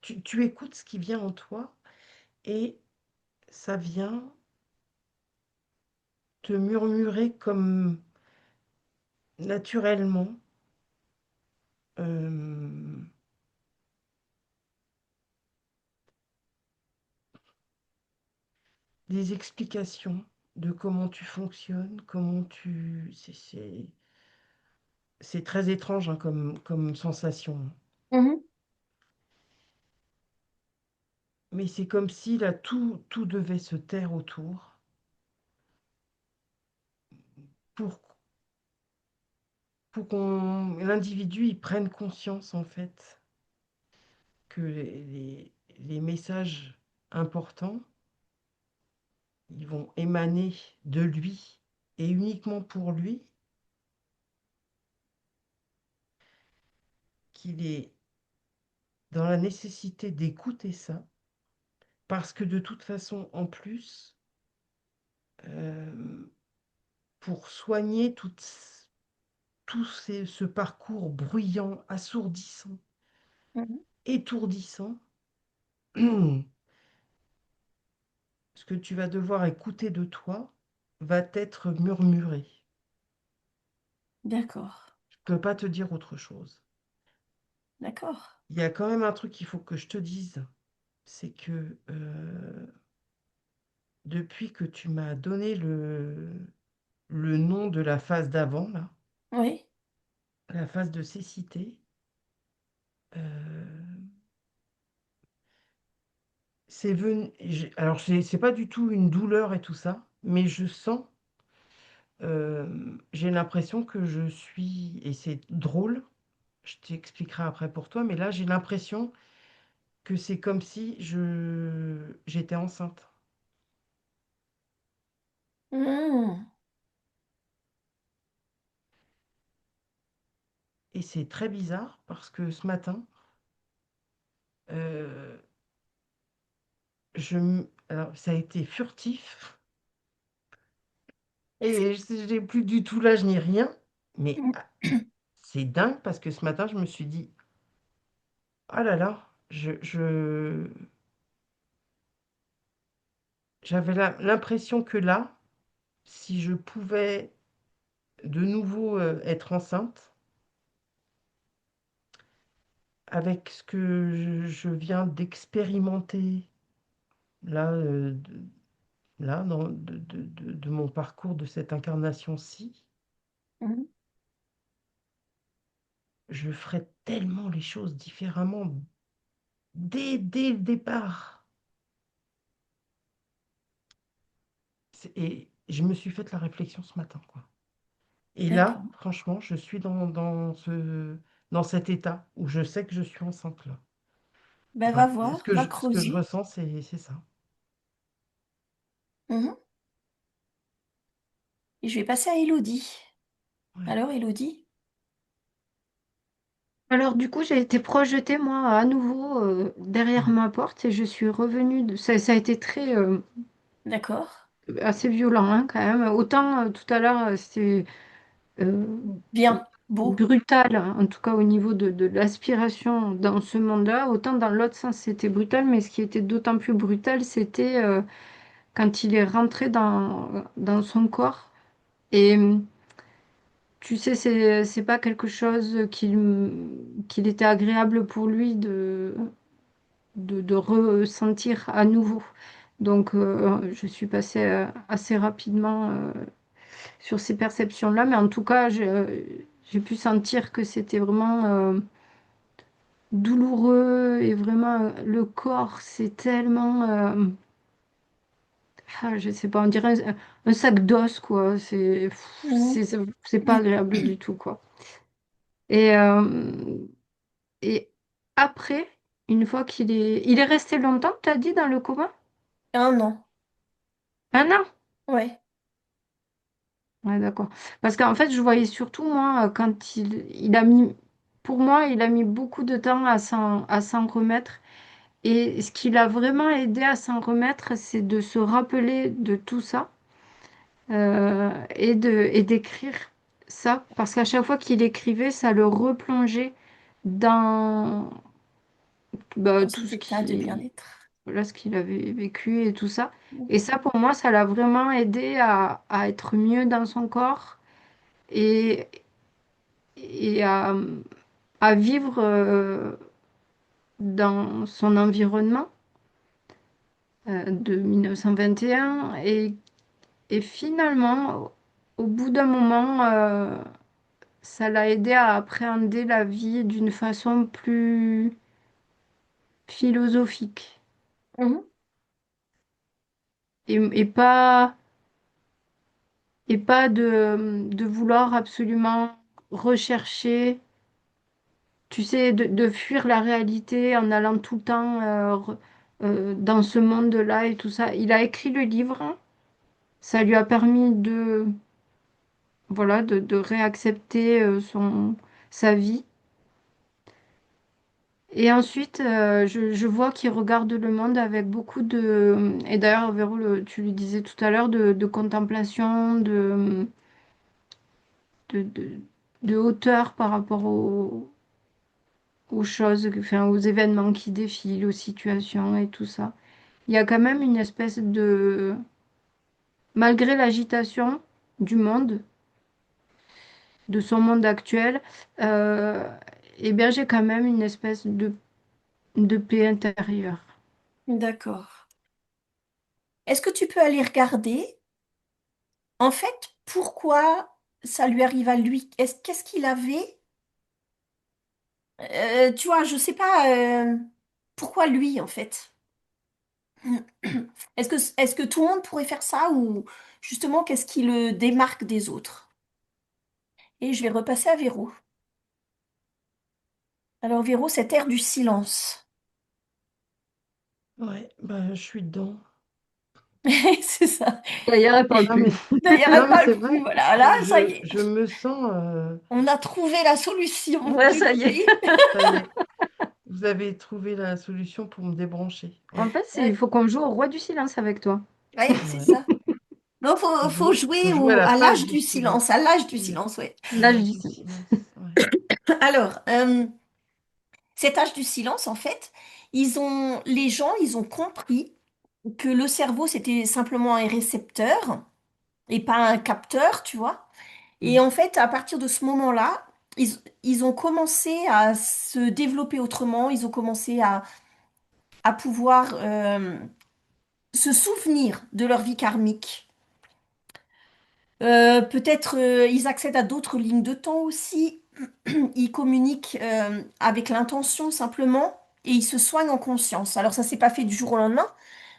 tu écoutes ce qui vient en toi et ça vient te murmurer comme naturellement euh, des explications de comment tu fonctionnes, comment tu... C'est très étrange hein, comme sensation. Mhm. Mais c'est comme si là, tout devait se taire autour pour, pour qu'on l'individu il prenne conscience en fait que les messages importants, ils vont émaner de lui et uniquement pour lui, qu'il est dans la nécessité d'écouter ça, parce que de toute façon, en plus, euh, pour soigner ce parcours bruyant, assourdissant, Mhm. étourdissant, ce que tu vas devoir écouter de toi va être murmuré. D'accord. Je ne peux pas te dire autre chose. D'accord. Il y a quand même un truc qu'il faut que je te dise, c'est que depuis que tu m'as donné le nom de la phase d'avant, là, Oui. la phase de cécité, euh, c'est venu. Alors, c'est pas du tout une douleur et tout ça, mais je sens, j'ai l'impression que je suis, et c'est drôle, je t'expliquerai après pour toi, mais là, j'ai l'impression que c'est comme si j'étais enceinte. Mhm. Et c'est très bizarre parce que ce matin, euh, alors, ça a été furtif et j'ai plus du tout l'âge ni rien, mais c'est dingue parce que ce matin, je me suis dit, oh là là, j'avais l'impression que là, si je pouvais de nouveau être enceinte, avec ce que je viens d'expérimenter là, là de mon parcours de cette incarnation-ci, Mhm. je ferais tellement les choses différemment dès le départ. Et je me suis fait la réflexion ce matin, quoi. Et là, D'accord. franchement, je suis dans cet état où je sais que je suis enceinte là. Ben va Voilà. voir, va Ce que je creuser. ressens, c'est ça. Mhm. Et je vais passer à Elodie. Ouais. Alors, Elodie? Alors du coup, j'ai été projetée moi à nouveau derrière Mm. ma porte et je suis revenue ça a été très D'accord. assez violent hein, quand même. Autant tout à l'heure c'était euh, Bien, beau. brutal, hein, en tout cas au niveau de l'aspiration dans ce monde-là, autant dans l'autre sens c'était brutal, mais ce qui était d'autant plus brutal, c'était quand il est rentré dans son corps. Et tu sais, c'est pas quelque chose qu'il était agréable pour lui de ressentir à nouveau. Donc, je suis passée assez rapidement sur ces perceptions-là, mais en tout cas, j'ai pu sentir que c'était vraiment douloureux et vraiment le corps, c'est tellement, je sais pas, on dirait un sac d'os, quoi. Mhm. C'est pas agréable du tout, quoi. Et, et après, une fois il est resté longtemps, t'as dit, dans le coma? Un an. Un an. Ouais. Ouais, d'accord. Parce qu'en fait, je voyais surtout, moi, quand il a mis, pour moi, il a mis beaucoup de temps à s'en remettre. Et ce qui l'a vraiment aidé à s'en remettre, c'est de se rappeler de tout ça et d'écrire ça. Parce qu'à chaque fois qu'il écrivait, ça le replongeait dans Dans tout cet ce état de qui, bien-être. voilà, ce qu'il avait vécu et tout ça. Et Mhm. ça, pour moi, ça l'a vraiment aidé à être mieux dans son corps et, et à vivre dans son environnement de 1921. Et finalement, au bout d'un moment, ça l'a aidé à appréhender la vie d'une façon plus philosophique Mhm. et pas, et pas de vouloir absolument rechercher, tu sais, de fuir la réalité en allant tout le temps dans ce monde-là et tout ça. Il a écrit le livre, ça lui a permis voilà, de réaccepter sa vie. Et ensuite, je vois qu'il regarde le monde avec beaucoup de... Et d'ailleurs, Véro, tu lui disais tout à l'heure, de contemplation, de, de, de hauteur par rapport aux choses, enfin, aux événements qui défilent, aux situations et tout ça. Il y a quand même une espèce de... Malgré l'agitation du monde, de son monde actuel, euh, eh bien, j'ai quand même une espèce de paix intérieure. D'accord. Est-ce que tu peux aller regarder, en fait, pourquoi ça lui arrive à lui? Qu'est-ce qu'il avait? Tu vois, je sais pas pourquoi lui, en fait. Est-ce que tout le monde pourrait faire ça ou justement, qu'est-ce qui le démarque des autres? Et je vais repasser à Véro. Alors, Véro, cette ère du silence. Ouais, bah, je suis dedans. C'est ça. D'ailleurs, elle parle Non, plus. mais, D'ailleurs, non, elle mais parle c'est plus. vrai, Voilà, là, ça y est. je me sens. On a trouvé la solution. Ouais, Tu le ça y est. sais. Ça y est, vous avez trouvé la solution pour me débrancher. En Ouais, fait, il Ouais, faut qu'on joue au roi du silence avec toi. ouais, c'est ouais. ça. Non, faut Faut jouer jouer à la à page l'âge du du silence. silence, à l'âge du Oui, silence, ouais. à L'âge l'âge du du silence. silence. Ouais. Alors, cet âge du silence, en fait, les gens, ils ont compris que le cerveau, c'était simplement un récepteur et pas un capteur, tu vois. Et Mm. en fait, à partir de ce moment-là, ils ont commencé à se développer autrement, ils ont commencé à pouvoir se souvenir de leur vie karmique. Peut-être ils accèdent à d'autres lignes de temps aussi. Ils communiquent avec l'intention simplement et ils se soignent en conscience. Alors ça s'est pas fait du jour au lendemain,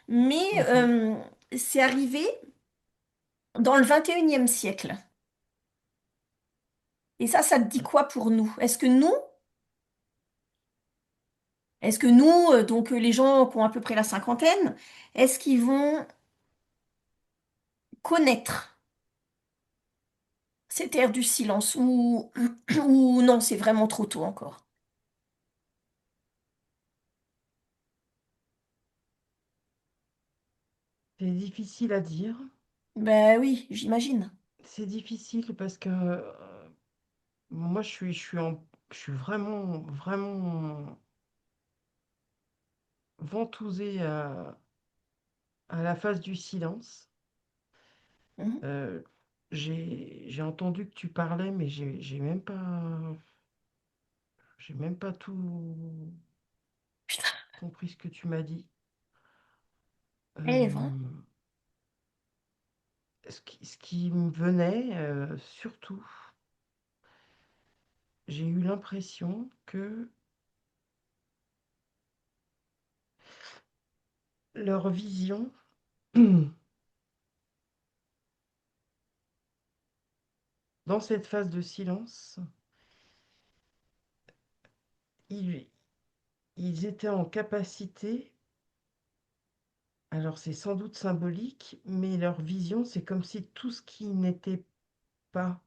mais Mhm. c'est arrivé dans le 21e siècle. Et ça te dit quoi pour nous? Est-ce que nous, donc les gens qui ont à peu près la cinquantaine, est-ce qu'ils vont connaître cette ère du silence ou non, c'est vraiment trop tôt encore? C'est difficile à dire. Ben oui, j'imagine. C'est difficile parce que moi, je suis vraiment, vraiment ventousée à la phase du silence. Mhm. Euh, j'ai entendu que tu parlais, mais j'ai même pas tout Putain, compris ce que tu m'as dit. eh, vrai. Euh, ce qui me venait, surtout, j'ai eu l'impression que leur vision, dans cette phase de silence, ils, ils étaient en capacité, alors c'est sans doute symbolique, mais leur vision, c'est comme si tout ce qui n'était pas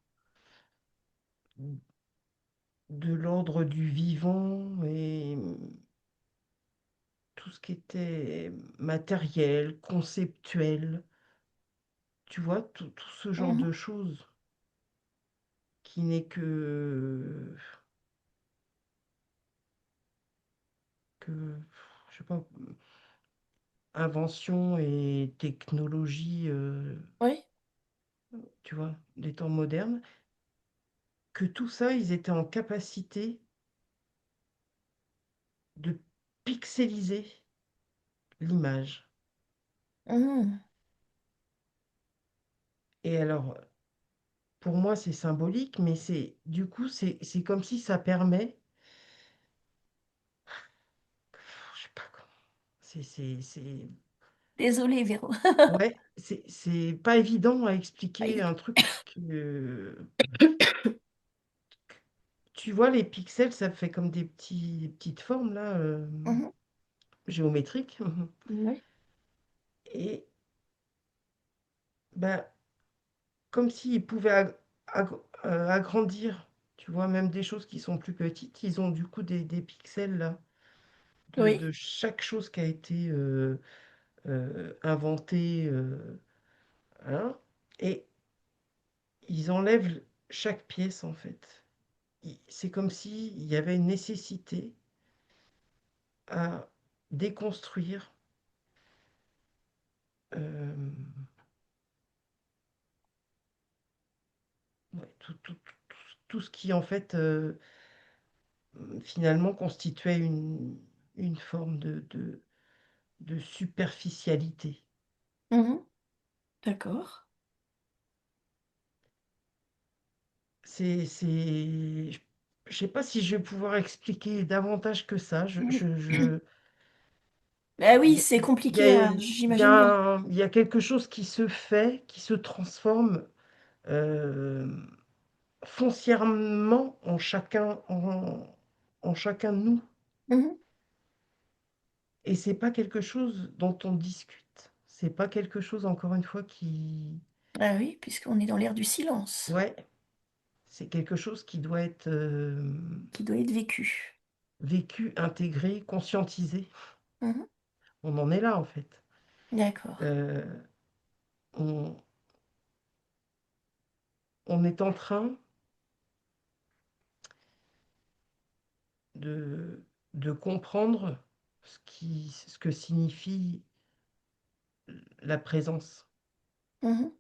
de l'ordre du vivant et tout ce qui était matériel, conceptuel, tu vois, tout ce genre Mhm. de choses qui n'est que, je sais pas, invention et technologie, Oui. tu vois, des temps modernes, que tout ça, ils étaient en capacité de pixeliser l'image. Mhm. Et alors, pour moi, c'est symbolique, mais c'est du coup, c'est comme si ça permet, je sais pas comment, Désolée, Véro. ouais, c'est pas évident à Pas expliquer évident. un truc que, tu vois, les pixels, ça fait comme des petites formes là, Mhm. géométriques. Oui. Et ben, comme s'ils pouvaient agrandir, tu vois, même des choses qui sont plus petites, ils ont du coup des pixels là, Oui. de chaque chose qui a été inventée, hein, et ils enlèvent chaque pièce en fait. C'est comme s'il y avait une nécessité à déconstruire euh, ouais, tout ce qui en fait finalement constituait une forme de superficialité. Mhm. D'accord. Je sais pas si je vais pouvoir expliquer davantage que ça. Mhm. Ben oui, c'est compliqué, j'imagine bien. Il y a quelque chose qui se fait, qui se transforme euh, foncièrement en chacun de nous. Mhm. Et c'est pas quelque chose dont on discute. C'est pas quelque chose, encore une fois, qui... Ah oui, puisqu'on est dans l'ère du silence, Ouais, c'est quelque chose qui doit être qui doit être vécu. vécu, intégré, conscientisé. Mhm. On en est là, en fait. D'accord. Euh, on, on est en train de, de comprendre ce que signifie la présence. Mhm.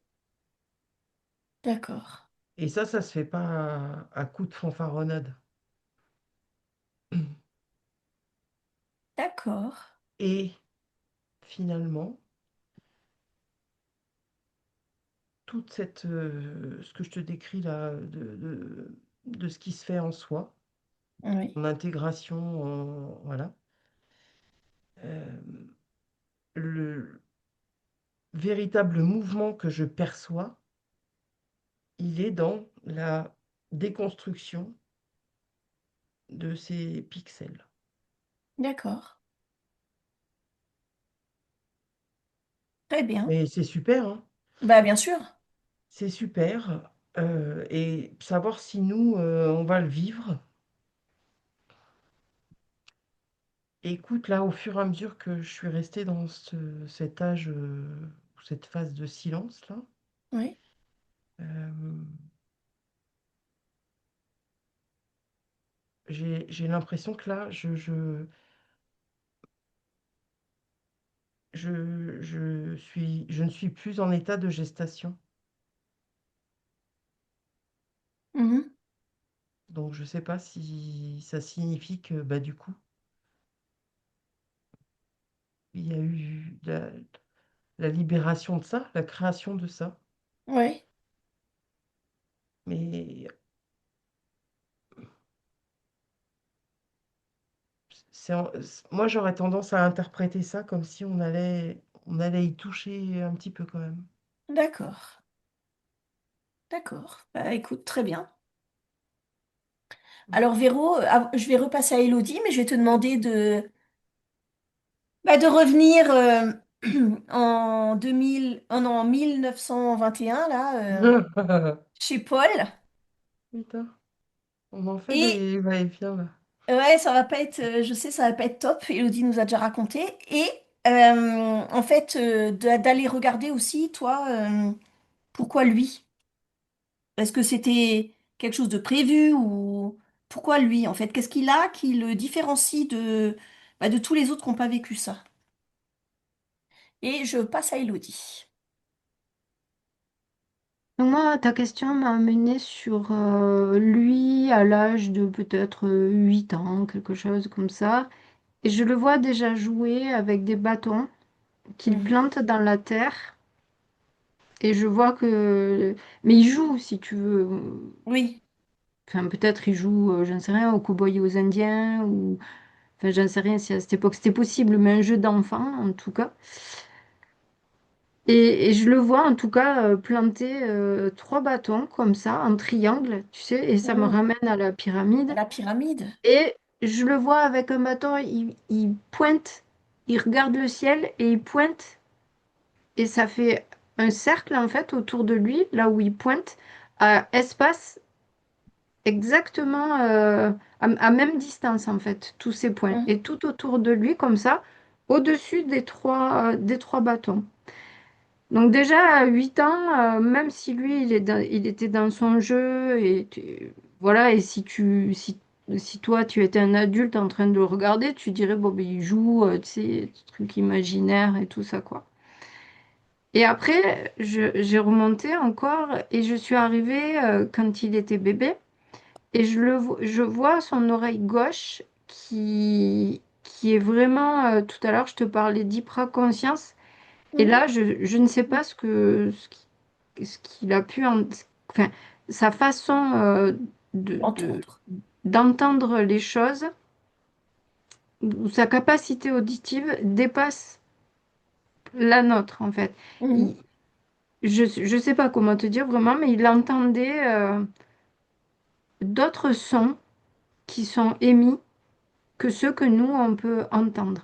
D'accord. Et ça se fait pas à coup de fanfaronnade. D'accord. Et finalement, toute ce que je te décris là, de ce qui se fait en soi, Oui. en intégration, voilà, euh, le, véritable mouvement que je perçois, il est dans la déconstruction de ces pixels. D'accord. Très bien. Mais c'est super, hein. Bah, bien sûr. C'est super. Et savoir si nous, on va le vivre. Écoute, là, au fur et à mesure que je suis restée dans cet âge, cette phase de silence, là, Oui. euh, j'ai l'impression que là, je ne suis plus en état de gestation. Mhm. Donc, je ne sais pas si ça signifie que, bah, du coup, il y a eu la libération de ça, la création de ça. Oui. Mais moi, j'aurais tendance à interpréter ça comme si on allait y toucher un petit peu quand même. D'accord. D'accord. Bah, écoute, très bien. Alors, Véro, je vais repasser à Elodie, mais je vais te demander de revenir en 2000, oh non, en 1921, là, chez Paul. Putain, on en fait Et des va-et-vient là. ouais, ça va pas être, je sais, ça va pas être top. Elodie nous a déjà raconté. Et en fait, d'aller regarder aussi, toi, pourquoi lui? Est-ce que c'était quelque chose de prévu ou pourquoi lui, en fait? Qu'est-ce qu'il a qui le différencie de tous les autres qui n'ont pas vécu ça? Et je passe à Elodie. Donc moi, ta question m'a amené sur lui à l'âge de peut-être 8 ans, quelque chose comme ça. Et je le vois déjà jouer avec des bâtons qu'il Mhm. plante dans la terre. Et je vois que... Mais il joue, si tu veux. Oui. Enfin, peut-être il joue, j'en sais rien, aux cow-boys et aux Indiens. Ou... Enfin, j'en sais rien si à cette époque c'était possible, mais un jeu d'enfant, en tout cas. Et je le vois en tout cas planter trois bâtons comme ça, en triangle, tu sais, et ça me Mhm. ramène à la À pyramide. la pyramide. Et je le vois avec un bâton, il pointe, il regarde le ciel et il pointe, et ça fait un cercle en fait autour de lui, là où il pointe, à espace exactement à même distance en fait, tous ces points. Mhm. Et tout autour de lui, comme ça, au-dessus des trois bâtons. Donc déjà à 8 ans, même si lui il était dans son jeu voilà, et si toi tu étais un adulte en train de le regarder, tu dirais bon ben il joue, tu sais, des trucs imaginaires et tout ça quoi. Et après j'ai remonté encore et je suis arrivée quand il était bébé et je vois son oreille gauche qui est vraiment tout à l'heure je te parlais d'hypraconscience. Et Mhm. là, je ne sais pas ce qu'il a pu enfin, sa façon Entendre. d'entendre les choses, ou sa capacité auditive dépasse la nôtre, en fait. Mhm. Il- je sais pas comment te dire vraiment, mais il entendait d'autres sons qui sont émis que ceux que nous, on peut entendre.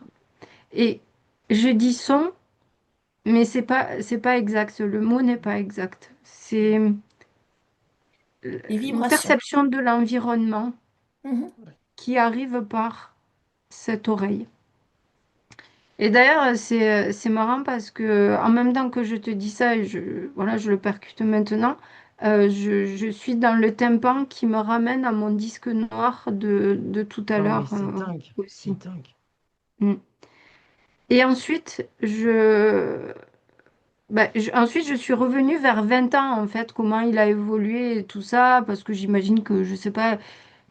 Et je dis son, mais c'est pas exact. Le mot n'est pas exact. C'est Des une vibrations. perception de l'environnement Mhm. qui arrive par cette oreille. Et d'ailleurs, c'est marrant parce que en même temps que je te dis ça, et voilà, je le percute maintenant, je suis dans le tympan qui me ramène à mon disque noir de tout à Non, mais l'heure c'est dingue, c'est aussi. dingue. Mm. Et ensuite, ensuite, je suis revenue vers 20 ans, en fait, comment il a évolué et tout ça, parce que j'imagine que, je sais pas,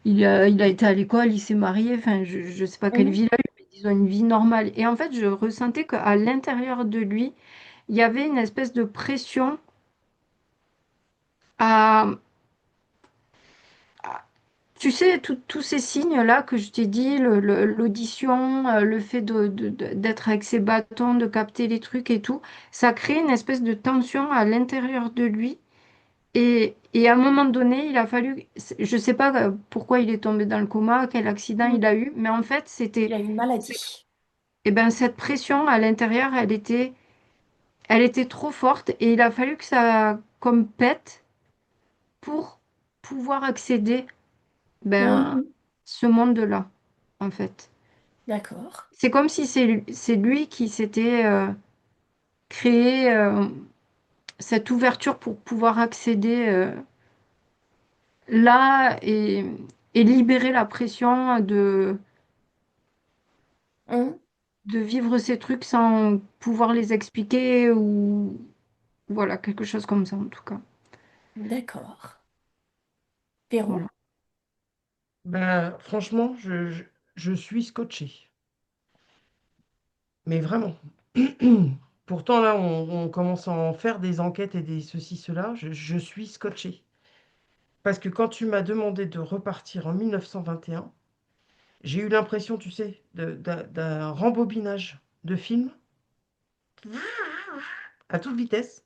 il a été à l'école, il s'est marié, enfin, je sais pas quelle Mhm. vie il a eu, mais disons une vie normale. Et en fait, je ressentais qu'à l'intérieur de lui, il y avait une espèce de pression à, Tu sais, tous ces signes-là que je t'ai dit, l'audition, le fait d'être avec ses bâtons, de capter les trucs et tout, ça crée une espèce de tension à l'intérieur de lui. Et à un moment donné, il a fallu, je sais pas pourquoi il est tombé dans le coma, quel accident Mm. il a eu, mais en fait, Il a une maladie. eh ben, cette pression à l'intérieur, elle était trop forte et il a fallu que ça comme pète pour pouvoir accéder ben, Mhm. ce monde-là, en fait. D'accord. C'est comme si c'est lui qui s'était créé cette ouverture pour pouvoir accéder là et libérer la pression Mhm. de vivre ces trucs sans pouvoir les expliquer ou voilà, quelque chose comme ça en tout cas. D'accord. Véro? Voilà. Ben, franchement, je suis scotché. Mais vraiment. Pourtant, là, on commence à en faire des enquêtes et des ceci, cela. Je suis scotché. Parce que quand tu m'as demandé de repartir en 1921, j'ai eu l'impression, tu sais, d'un rembobinage de film à toute vitesse.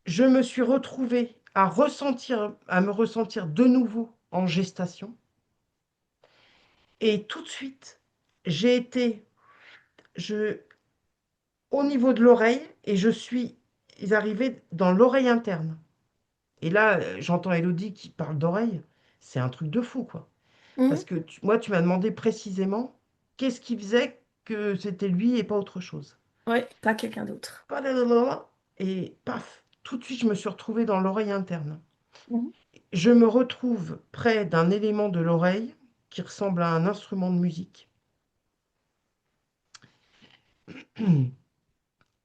Je me suis retrouvée à me ressentir de nouveau en gestation. Et tout de suite, j'ai été je, au niveau de l'oreille et je suis arrivé dans l'oreille interne. Et là, j'entends Elodie qui parle d'oreille. C'est un truc de fou, quoi. Parce Mhm. que moi, tu m'as demandé précisément qu'est-ce qui faisait que c'était lui et pas autre chose. Ouais, pas quelqu'un d'autre. Et paf, tout de suite, je me suis retrouvée dans l'oreille interne. Mhm. Je me retrouve près d'un élément de l'oreille qui ressemble à un instrument de musique.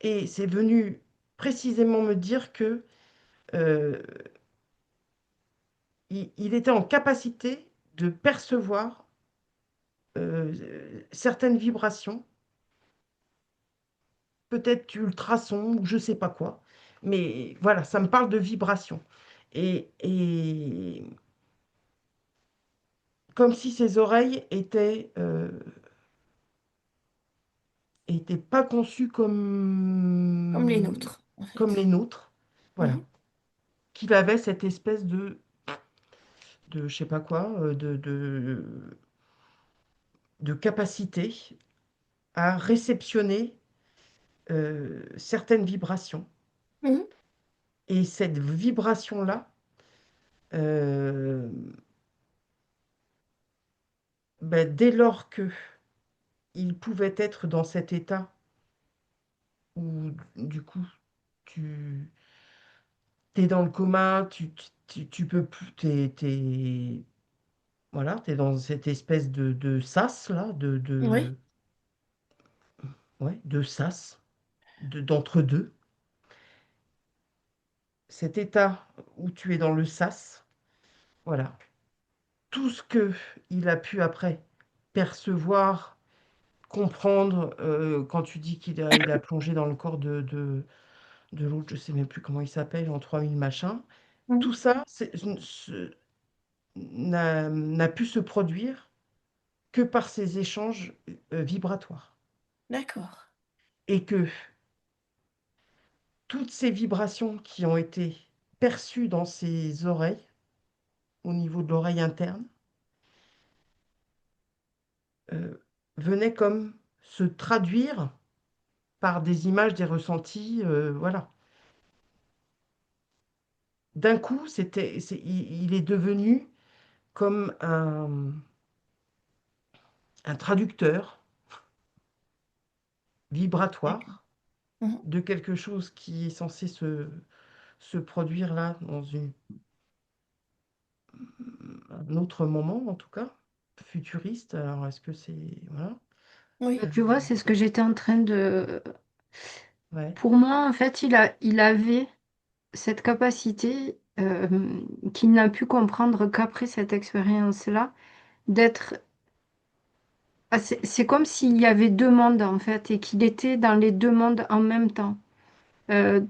Et c'est venu précisément me dire que euh, il était en capacité de percevoir certaines vibrations, peut-être ultrasons ou je sais pas quoi. Mais voilà, ça me parle de vibrations. Et comme si ses oreilles étaient pas conçues Comme les comme, nôtres, en comme les fait. nôtres. Voilà. Mhm. Qu'il avait cette espèce je sais pas quoi, de capacité à réceptionner certaines vibrations. Mhm. Et cette vibration-là, euh, ben, dès lors que il pouvait être dans cet état où, du coup, tu es dans le coma, tu peux plus, voilà, t'es dans cette espèce de sas, là, Oui, ouais, de sas, d'entre-deux. Cet état où tu es dans le sas, voilà. Tout ce que il a pu après percevoir, comprendre, quand tu dis il a plongé dans le corps de l'autre, je sais même plus comment il s'appelle, en 3000 machins, Mhm. tout ça n'a pu se produire que par ces échanges vibratoires. d'accord. Et que toutes ces vibrations qui ont été perçues dans ses oreilles, au niveau de l'oreille interne, euh, venaient comme se traduire par des images, des ressentis, voilà. D'un coup, il est devenu comme un traducteur D'accord. vibratoire Mhm. de quelque chose qui est censé se produire là, dans un autre moment, en tout cas, futuriste. Alors, est-ce que c'est... Voilà. Bah, Oui, tu vois, c'est ce que j'étais en train de... Ouais. Pour moi, en fait, il avait cette capacité qu'il n'a pu comprendre qu'après cette expérience-là, d'être... Ah, c'est comme s'il y avait deux mondes, en fait, et qu'il était dans les deux mondes en même temps. Euh,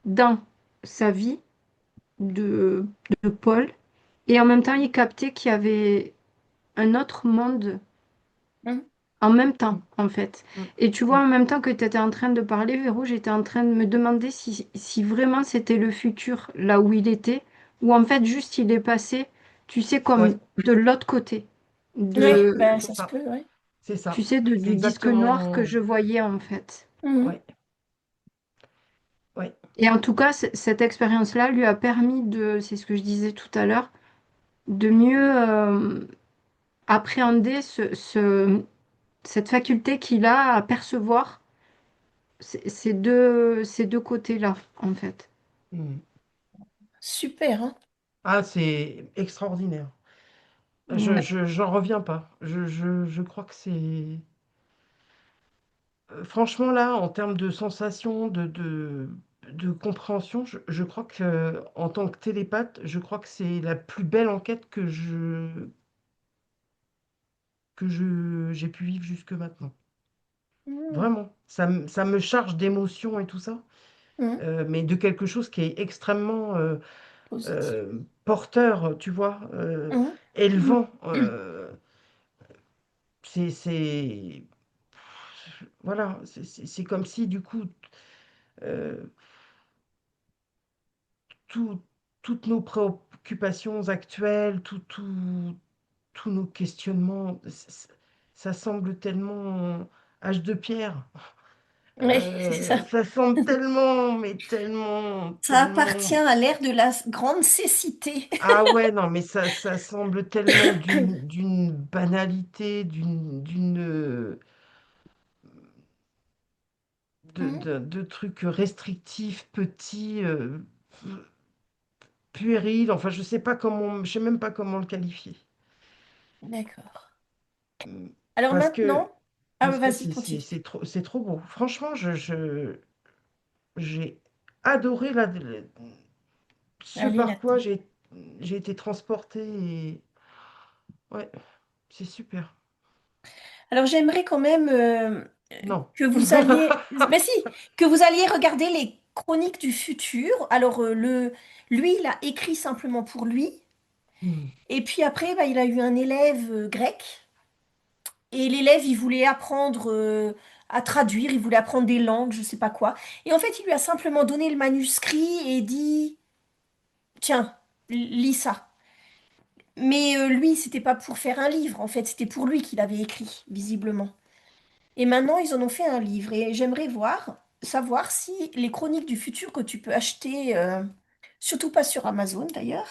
dans sa vie de Paul Et en même temps, il captait qu'il y avait un autre monde Mhm. en même temps, Mm, en fait. mm, Et tu vois, mm. en même temps que tu étais en train de parler, Véro, j'étais en train de me demander si vraiment c'était le futur, là où il était, ou en fait, juste il est passé, tu sais, comme Ouais, de l'autre côté, Ouais, de, bah, c'est ça se ça, peut, ouais. c'est tu ça. sais, C'est du disque noir que exactement. je voyais, en fait. Mhm. Ouais, ouais. Et en tout cas, cette expérience-là lui a permis de, c'est ce que je disais tout à l'heure, de mieux appréhender cette faculté qu'il a à percevoir ces deux côtés-là, en fait. Mm. Super, hein? Ah, c'est extraordinaire. Ouais. J'en reviens pas. Je crois que c'est. Franchement, là, en termes de sensations, de compréhension, je crois que, en tant que télépathe, je crois que c'est la plus belle enquête j'ai pu vivre jusque maintenant. Mhm. Vraiment. Ça me charge d'émotions et tout ça, Mhm. mais de quelque chose qui est extrêmement Positif. porteur, tu vois, Mhm. élevant. Mhm. C'est voilà, c'est comme si du coup, euh, tout- toutes nos préoccupations actuelles, tous nos questionnements, ça semble tellement âge de pierre. Oui, c'est ça. Ça semble tellement, mais tellement, Ça appartient tellement. à l'ère de la grande cécité. Ah ouais, non, mais ça semble tellement d'une banalité, Mhm. de trucs restrictifs, petits, puérils. Enfin, je sais même pas comment le qualifier. D'accord. Mm. Alors Parce que, maintenant, ah, bah, vas-y, c'est continue. c'est trop beau. Franchement, j'ai adoré ce Allez par quoi là-dedans. j'ai été transportée. Et... Ouais, c'est super. Alors j'aimerais quand même Non. que vous alliez, mais si, que vous alliez regarder les Chroniques du futur. Alors lui, il a écrit simplement pour lui. Mm. Et puis après, bah, il a eu un élève grec. Et l'élève, il voulait apprendre à traduire, il voulait apprendre des langues, je sais pas quoi. Et en fait, il lui a simplement donné le manuscrit et dit, tiens, lis ça. Mais lui, c'était pas pour faire un livre, en fait, c'était pour lui qu'il avait écrit, visiblement. Et maintenant, ils en ont fait un livre. Et j'aimerais savoir si les Chroniques du futur que tu peux acheter, surtout pas sur Amazon d'ailleurs,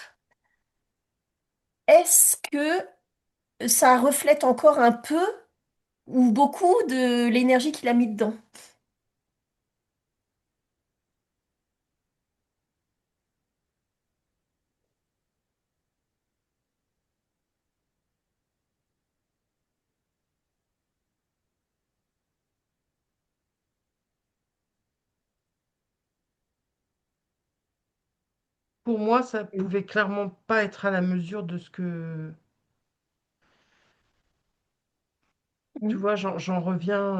est-ce que ça reflète encore un peu ou beaucoup de l'énergie qu'il a mis dedans? Pour moi, ça pouvait clairement pas être à la mesure de ce que... Tu Mhm. vois, j'en reviens...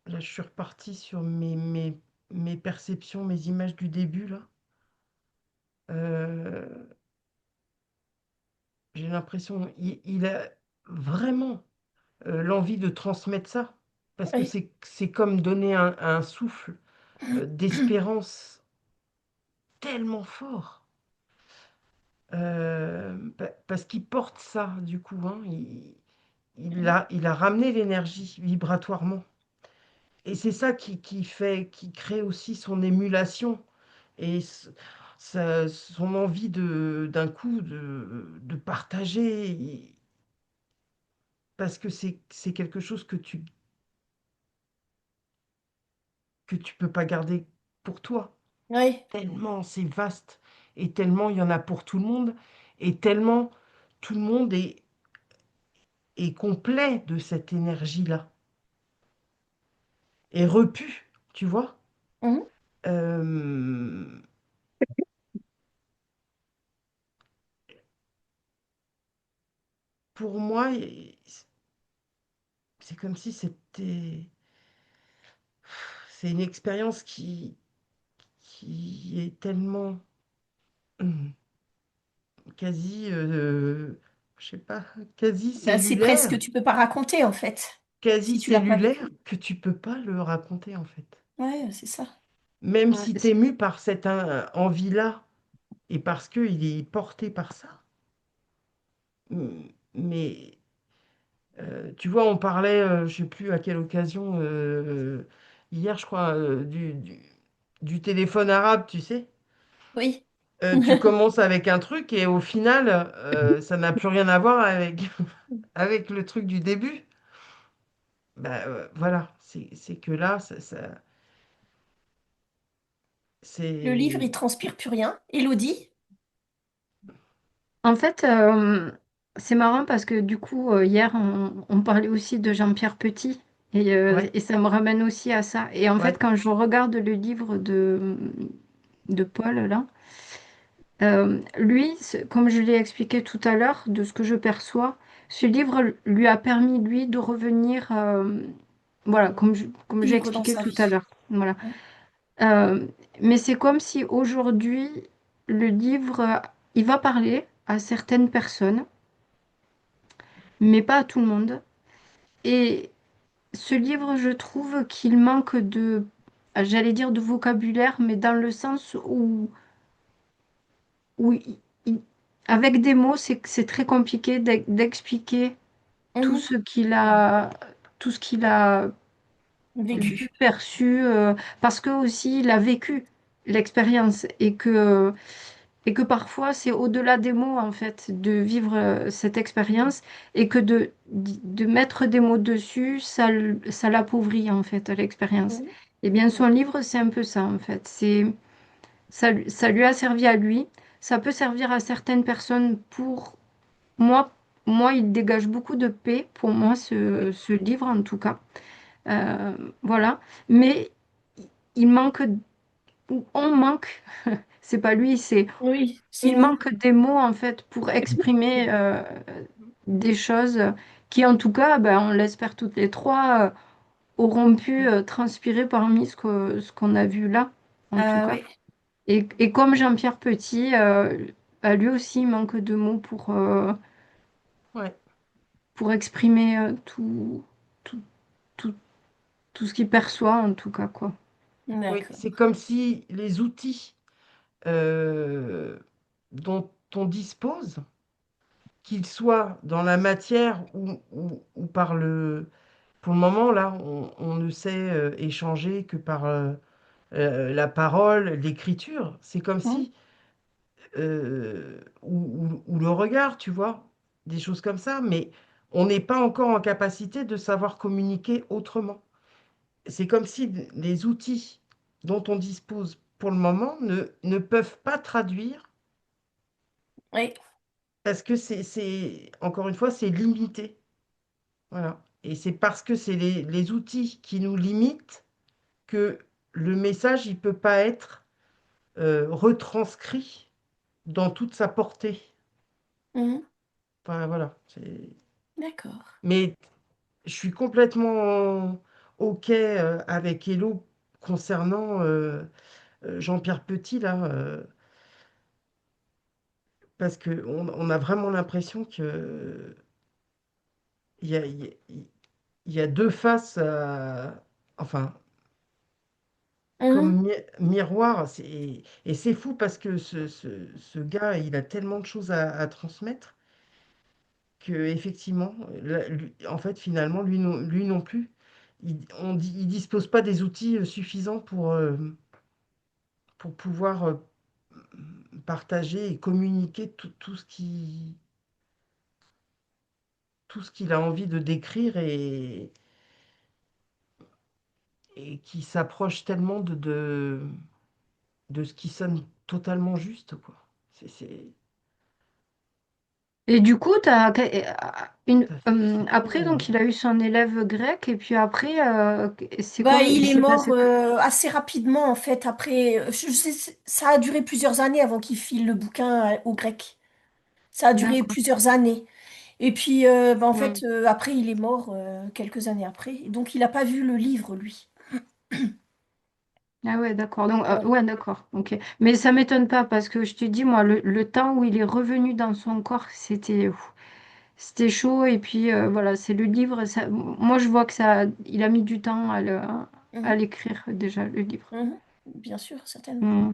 là, je suis repartie sur mes perceptions, mes images du début, là. Euh, j'ai l'impression il a vraiment l'envie de transmettre ça. Parce que Oui. c'est comme donner un souffle d'espérance tellement fort. Parce qu'il porte ça, du coup. Hein, il a ramené l'énergie vibratoirement. Et c'est ça qui crée aussi son émulation et son envie d'un coup de partager. Parce que c'est quelque chose que tu peux pas garder pour toi. Oui. Tellement c'est vaste et tellement il y en a pour tout le monde et tellement tout le monde est complet de cette énergie-là, est repu, tu vois. Mhm. Euh, pour moi, c'est comme si c'est une expérience qui est tellement, hum, quasi, je sais pas, quasi Ben, c'est presque, cellulaire, tu peux pas raconter en fait, quasi si tu l'as pas cellulaire vécu. que tu peux pas le raconter en fait. Ouais, c'est ça. Même Ouais, si tu es ému par cette envie-là et parce qu'il est porté par ça. Mais tu vois, on parlait, je sais plus à quelle occasion, hier, je crois, du téléphone arabe, tu sais. Oui. Tu commences avec un truc et au final, ça n'a plus rien à voir avec, avec le truc du début. Bah, voilà, c'est que là, Le livre, il c'est... transpire plus rien. Élodie? en fait, c'est marrant parce que du coup, hier, on parlait aussi de Jean-Pierre Petit Ouais, et ça me ramène aussi à ça. Et en fait, ouais, quand je regarde le livre de Paul, là, lui, comme je l'ai expliqué tout à l'heure, de ce que je perçois, ce livre lui a permis, lui, de revenir, voilà, comme j'ai Vivre dans expliqué sa tout à vie. l'heure. Voilà. Mm. Euh, mais c'est comme si aujourd'hui, le livre, il va parler à certaines personnes, mais pas à tout le monde. Et ce livre, je trouve qu'il manque de, j'allais dire de vocabulaire, mais dans le sens où avec des mots, c'est très compliqué d'expliquer tout Mhm. ce qu'il a, tout ce qu'il a vu, Vécu. perçu, parce que aussi il a vécu l'expérience et que parfois c'est au-delà des mots en fait de vivre cette expérience et que de mettre des mots dessus, ça l'appauvrit en fait l'expérience. Mhm. Et bien son livre, c'est un peu ça en fait. Ça lui a servi à lui, ça peut servir à certaines personnes pour moi. Moi, il dégage beaucoup de paix pour moi, ce livre en tout cas. Euh, voilà. Mais il manque, ou on manque, c'est pas lui, c'est Oui, c'est il nous. manque des mots en fait pour exprimer des choses qui, en tout cas, ben, on l'espère toutes les trois, auront pu transpirer parmi ce qu'on a vu là, en tout Ah cas. oui, Et comme Jean-Pierre Petit, bah, lui aussi, il manque de mots ouais. pour exprimer tout, tout, tout ce qu'il perçoit, en tout cas, quoi. Oui, d'accord. c'est comme si les outils euh, dont on dispose, qu'ils soient dans la matière ou par le... Pour le moment, là, on ne sait échanger que par la parole, l'écriture. C'est comme Mhm. si... ou le regard, tu vois, des choses comme ça, mais on n'est pas encore en capacité de savoir communiquer autrement. C'est comme si les outils dont on dispose pour le moment ne peuvent pas traduire Oui. parce que encore une fois, c'est limité. Voilà. Et c'est parce que c'est les outils qui nous limitent que le message, il peut pas être retranscrit dans toute sa portée. Mhm. Enfin, voilà. D'accord. Mais je suis complètement OK avec Hello concernant Jean-Pierre Petit, là, parce qu'on a vraiment l'impression que il y a, il y a- il y a deux faces, enfin, Mhm. comme miroir. Et c'est fou parce que ce gars, il a tellement de choses à transmettre que effectivement, en fait, finalement, lui non plus, il dispose pas des outils suffisants pour pouvoir partager et communiquer tout ce qu'il a envie de décrire et qui s'approche tellement de ce qui sonne totalement juste, quoi. C'est Et du coup, c'est après, trop... donc, il a eu son élève grec, et puis après, c'est Bah, quoi? il Il est s'est mort passé quoi? assez rapidement en fait. Après, je sais, ça a duré plusieurs années avant qu'il file le bouquin au grec. Ça a duré D'accord. plusieurs années. Et puis, bah, en Hmm. fait, après, il est mort quelques années après. Donc, il n'a pas vu le livre, lui. Ah ouais, d'accord. Donc, Ouais. ouais, d'accord. Ok. Mais ça m'étonne pas parce que je te dis, moi, le temps où il est revenu dans son corps, c'était chaud. Et puis, voilà, c'est le livre. Moi, je vois que il a mis du temps à Mhm, l'écrire déjà, le livre. mhm. Bien sûr, certainement. Mm,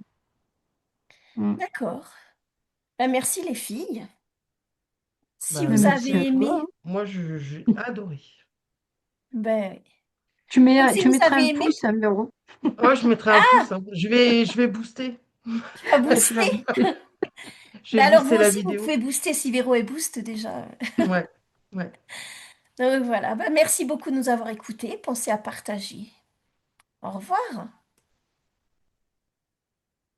mm. D'accord. Ben, merci les filles. Si Bah, vous Merci à merci à avez toi, toi. aimé, hein. Moi, j'ai adoré. ben, donc si Tu vous mettras avez un aimé, pouce, un Véro. Oh, je mettrai un pouce, hein. Je vais booster. tu vas Ouais, tu vas booster. booster. Je Ben vais alors vous booster la aussi, vous vidéo. pouvez booster si Véro est boost déjà. Ouais, ouais. Donc voilà. Ben, merci beaucoup de nous avoir écoutés. Pensez à partager. Au revoir.